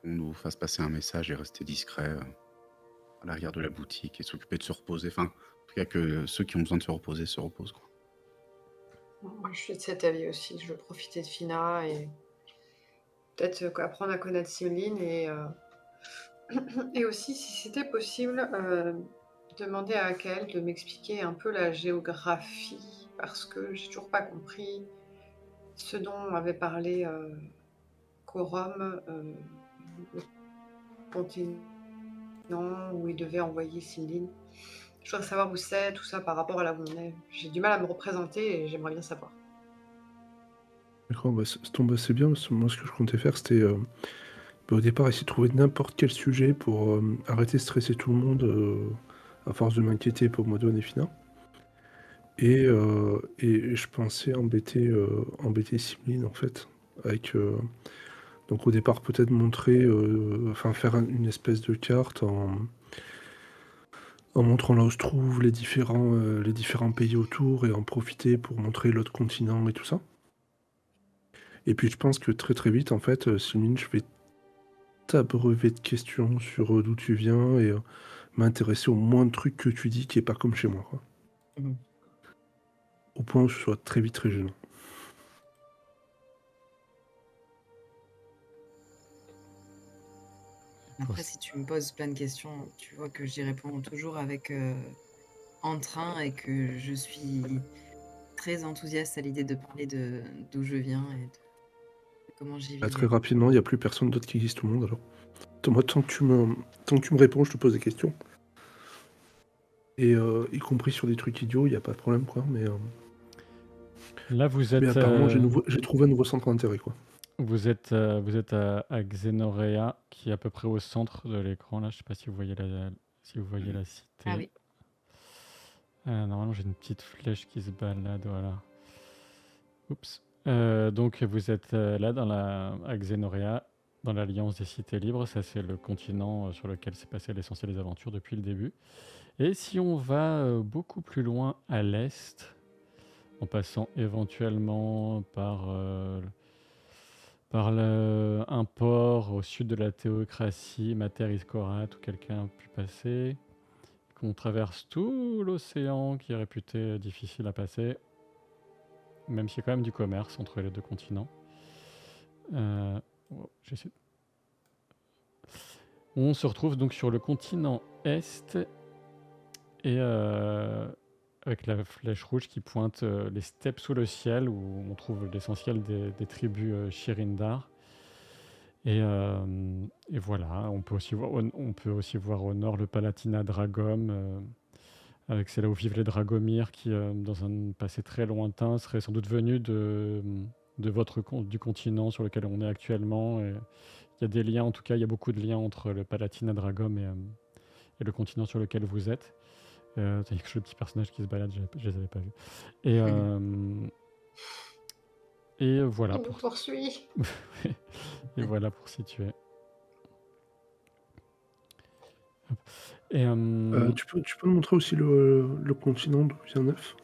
nous fasse passer un message et rester discret à l'arrière de la boutique et s'occuper de se reposer. Enfin, en tout cas, que ceux qui ont besoin de se reposer se reposent, quoi. Moi, je suis de cet avis aussi. Je veux profiter de Fina et peut-être apprendre à connaître Céline et aussi, si c'était possible, demander à Akael de m'expliquer un peu la géographie, parce que j'ai toujours pas compris ce dont avait parlé Corum, le continent où il devait envoyer Céline. Je voudrais savoir où c'est, tout ça par rapport à là où on est. J'ai du mal à me représenter et j'aimerais bien savoir. D'accord, bah, c'est bien, parce que moi ce que je comptais faire c'était au départ essayer de trouver n'importe quel sujet pour arrêter de stresser tout le monde à force de m'inquiéter pour Modon et Fina. Et je pensais embêter Simline en fait, avec donc au départ peut-être montrer, enfin faire une espèce de carte en montrant là où se trouvent les différents pays autour et en profiter pour montrer l'autre continent et tout ça. Et puis je pense que très très vite en fait, Simline, je vais t'abreuver de questions sur d'où tu viens et m'intéresser au moins de trucs que tu dis qui est pas comme chez moi, quoi. Mhm. Au point où ce soit très vite très gênant. Après, si tu me poses plein de questions, tu vois que j'y réponds toujours avec entrain et que je suis très enthousiaste à l'idée de parler d'où je viens et de comment j'y Bah, vis. très rapidement, il n'y a plus personne d'autre qui existe au monde alors. Moi, tant que tu me réponds, je te pose des questions. Et y compris sur des trucs idiots, il n'y a pas de problème, quoi. Là, vous Mais êtes, apparemment, j'ai trouvé un nouveau centre d'intérêt, quoi. vous êtes à Xenorea, qui est à peu près au centre de l'écran. Là, je sais pas si vous voyez si vous voyez la cité. Ah oui. Normalement, j'ai une petite flèche qui se balade, voilà. Oups. Donc, vous êtes là à Xenorea, dans l'Alliance des Cités Libres. Ça, c'est le continent sur lequel s'est passé l'essentiel des aventures depuis le début. Et si on va beaucoup plus loin à l'est, en passant éventuellement par un port au sud de la théocratie, Mater Iscorat, où quelqu'un a pu passer, qu'on traverse tout l'océan qui est réputé difficile à passer, même s'il y a quand même du commerce entre les deux continents. J'essaie. On se retrouve donc sur le continent Est et avec la flèche rouge qui pointe les steppes sous le ciel où on trouve l'essentiel des tribus Shirindar. Et voilà, on peut aussi voir au nord le Palatinat Dragom, avec c'est là où vivent les Dragomir qui, dans un passé très lointain, seraient sans doute venus du continent sur lequel on est actuellement. Et il y a des liens, en tout cas, il y a beaucoup de liens entre le Palatinat Dragom et le continent sur lequel vous êtes. Tandis que le petit personnage qui se balade, je les avais pas vus. Et voilà Il nous poursuit. Et voilà pour situer. Et Tu peux nous montrer aussi le continent d'où vient Neuf?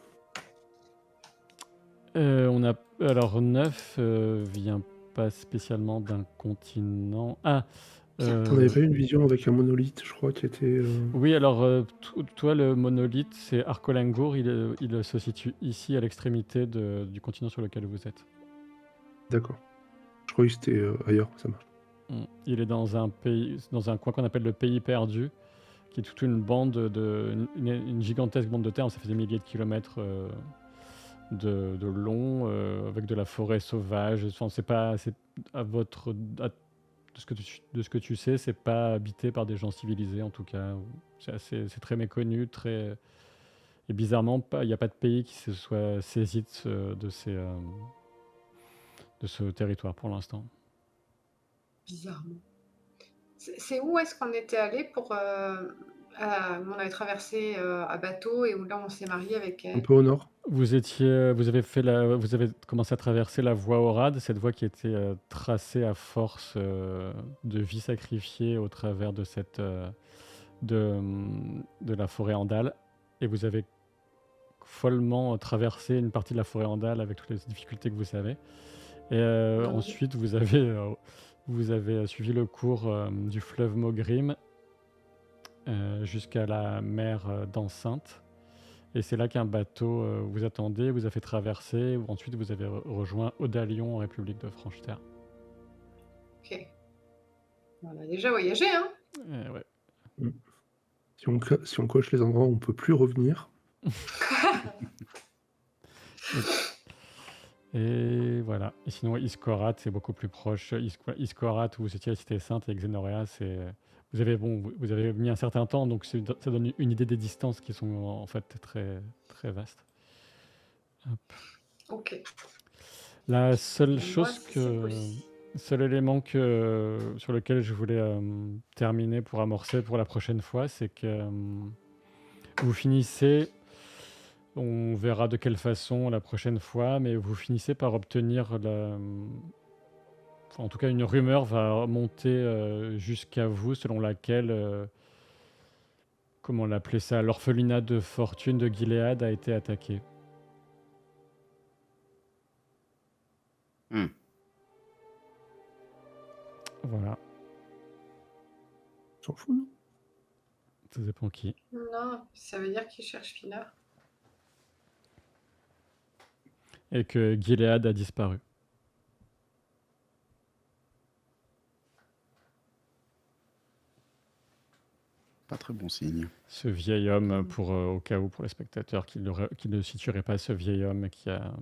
alors Neuf vient pas spécialement d'un continent. T'en avais pas eu une vision avec un monolithe, je crois, qui était... Oui, alors toi, le monolithe, c'est Arcolangour. Il se situe ici, à l'extrémité du continent sur lequel vous êtes. D'accord. Je croyais que c'était ailleurs, ça marche. Il est dans un coin qu'on appelle le Pays Perdu, qui est toute une une gigantesque bande de terre. Ça fait des milliers de kilomètres de long, avec de la forêt sauvage. Enfin, c'est de ce que tu sais, c'est pas habité par des gens civilisés en tout cas. C'est très méconnu, et bizarrement, il n'y a pas de pays qui se soit saisi de ce territoire pour l'instant. Bizarrement. C'est où est-ce qu'on était allé pour... on avait traversé à bateau et où là on s'est marié avec Un elle. peu au nord. Vous avez commencé à traverser la voie Orade, cette voie qui était tracée à force de vies sacrifiées au travers de la forêt Andal, et vous avez follement traversé une partie de la forêt Andal avec toutes les difficultés que vous savez. Et ensuite, vous avez suivi le cours du fleuve Mogrim jusqu'à la mer d'Enceinte. Et c'est là qu'un bateau vous attendait, vous a fait traverser. Ensuite, vous avez rejoint Odalion en République de Franche-Terre. Ok. On a déjà voyagé, hein? Ouais. Mm. Si on coche les endroits où on peut plus revenir, Et voilà. Et sinon, Iskorat, c'est beaucoup plus proche. Iskorat, où vous étiez à la Cité Sainte, et Xenoria, c'est. Vous avez mis un certain temps, donc ça donne une idée des distances qui sont en fait très, très vastes. Hop. Ok. La seule Moi, chose c'est que. possible. Seul élément sur lequel je voulais terminer pour amorcer pour la prochaine fois, c'est que vous finissez, on verra de quelle façon la prochaine fois, mais vous finissez par obtenir enfin, en tout cas, une rumeur va monter jusqu'à vous selon laquelle, comment on l'appelait ça, l'orphelinat de fortune de Gilead a été attaqué. Hmm. Voilà, on s'en fout, non? ça dépend qui. Non, ça veut dire qu'il cherche Fina. Et que Gilead a disparu. Pas très bon signe. Ce vieil homme, au cas où, pour les spectateurs qui ne situeraient pas, ce vieil homme qui a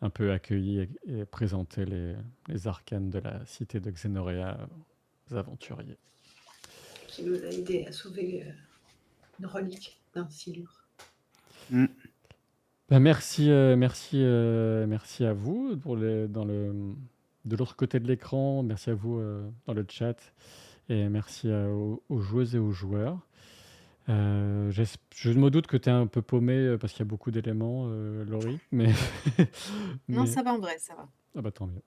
un peu accueilli et présenté les arcanes de la cité de Xenoria aux aventuriers. Qui nous a aidé à sauver une relique d'un silure. Hmm. Bah, merci à vous de l'autre côté de l'écran. Merci à vous dans le chat. Et merci aux joueuses et aux joueurs. Je me doute que tu es un peu paumé parce qu'il y a beaucoup d'éléments, Laurie. Mais, Non, ça va en vrai, ça va. Ah bah tant mieux.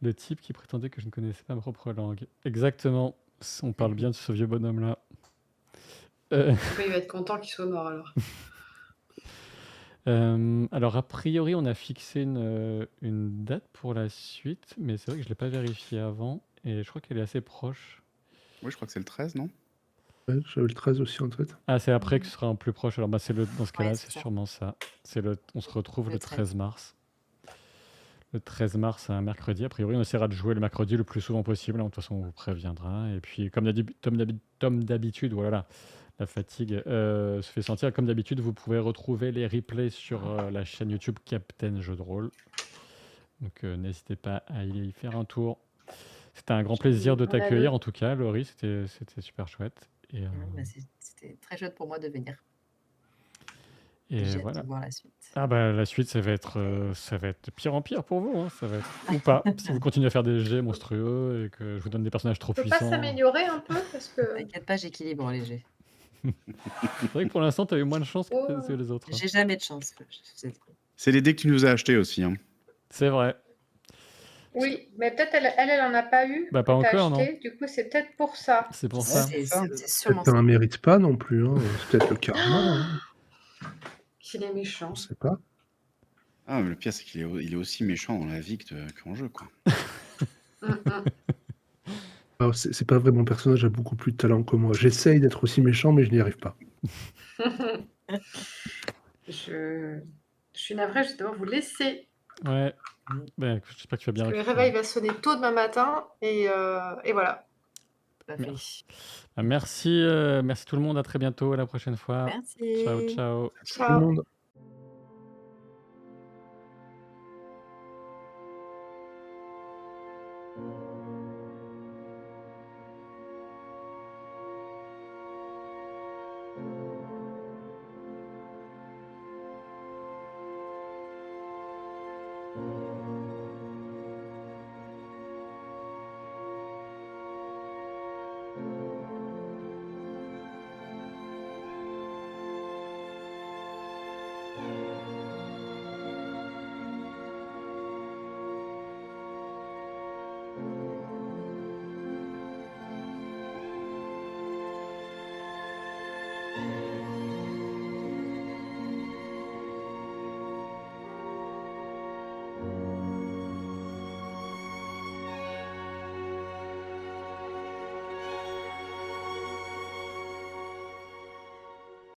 Le type qui prétendait que je ne connaissais pas ma propre langue. Exactement. On parle bien de ce vieux bonhomme-là. Après, il va être content qu'il soit mort alors. Alors, a priori, on a fixé une date pour la suite, mais c'est vrai que je ne l'ai pas vérifié avant, et je crois qu'elle est assez proche. Oui, je crois que c'est le 13, non? Ouais, j'avais le 13 aussi en tête. Ah, c'est après que ce sera un plus proche. Alors, bah, dans ce cas-là, Ouais, c'est c'est ça. sûrement ça. On se retrouve Le le 13 mars. Le 13 mars, un mercredi. A priori, on essaiera de jouer le mercredi le plus souvent possible. De toute façon, on vous préviendra. Et puis, comme d'habitude, voilà, la fatigue se fait sentir. Comme d'habitude, vous pouvez retrouver les replays sur la chaîne YouTube Captain Jeux de rôle. Donc, n'hésitez pas à y faire un tour. C'était un grand plaisir de t'accueillir, en tout cas, Laurie. C'était super chouette. Et, Bah, c'était très chouette pour moi de venir. et J'ai hâte voilà. de voir la suite. Ah bah la suite, ça va être de pire en pire pour vous, hein. Ça va être... ou pas. Si vous continuez à faire des jets monstrueux et que je vous donne des personnages trop On peut pas puissants. s'améliorer un peu parce que. T'inquiète pas, j'équilibre léger. C'est vrai que pour l'instant, tu as eu moins de chance que les autres. J'ai jamais de chance. C'est les dés que tu nous as achetés aussi. Hein. C'est vrai. Oui, mais peut-être elle en a pas eu. Bah, pas que t'as encore, acheté. non. Du coup, c'est peut-être pour ça. C'est pour ça. C'est Peut-être sûrement qu'elle ça. ne mérite pas non plus. Hein. C'est peut-être le karma. Hein. Qu'il est méchant. Je sais pas. Ah, mais le pire, c'est qu'il est aussi méchant dans la vie qu'en jeu, quoi. Alors, c'est pas vrai, mon personnage a beaucoup plus de talent que moi. J'essaye d'être aussi méchant, mais je n'y arrive pas. Je suis navrée, je vais devoir vous laisser. Ouais. Ben, j'espère que tu vas bien Le récupérer. réveil va sonner tôt demain matin et voilà. Merci. Merci tout le monde. À très bientôt. À la prochaine fois. Merci. Ciao, ciao. Tout le monde.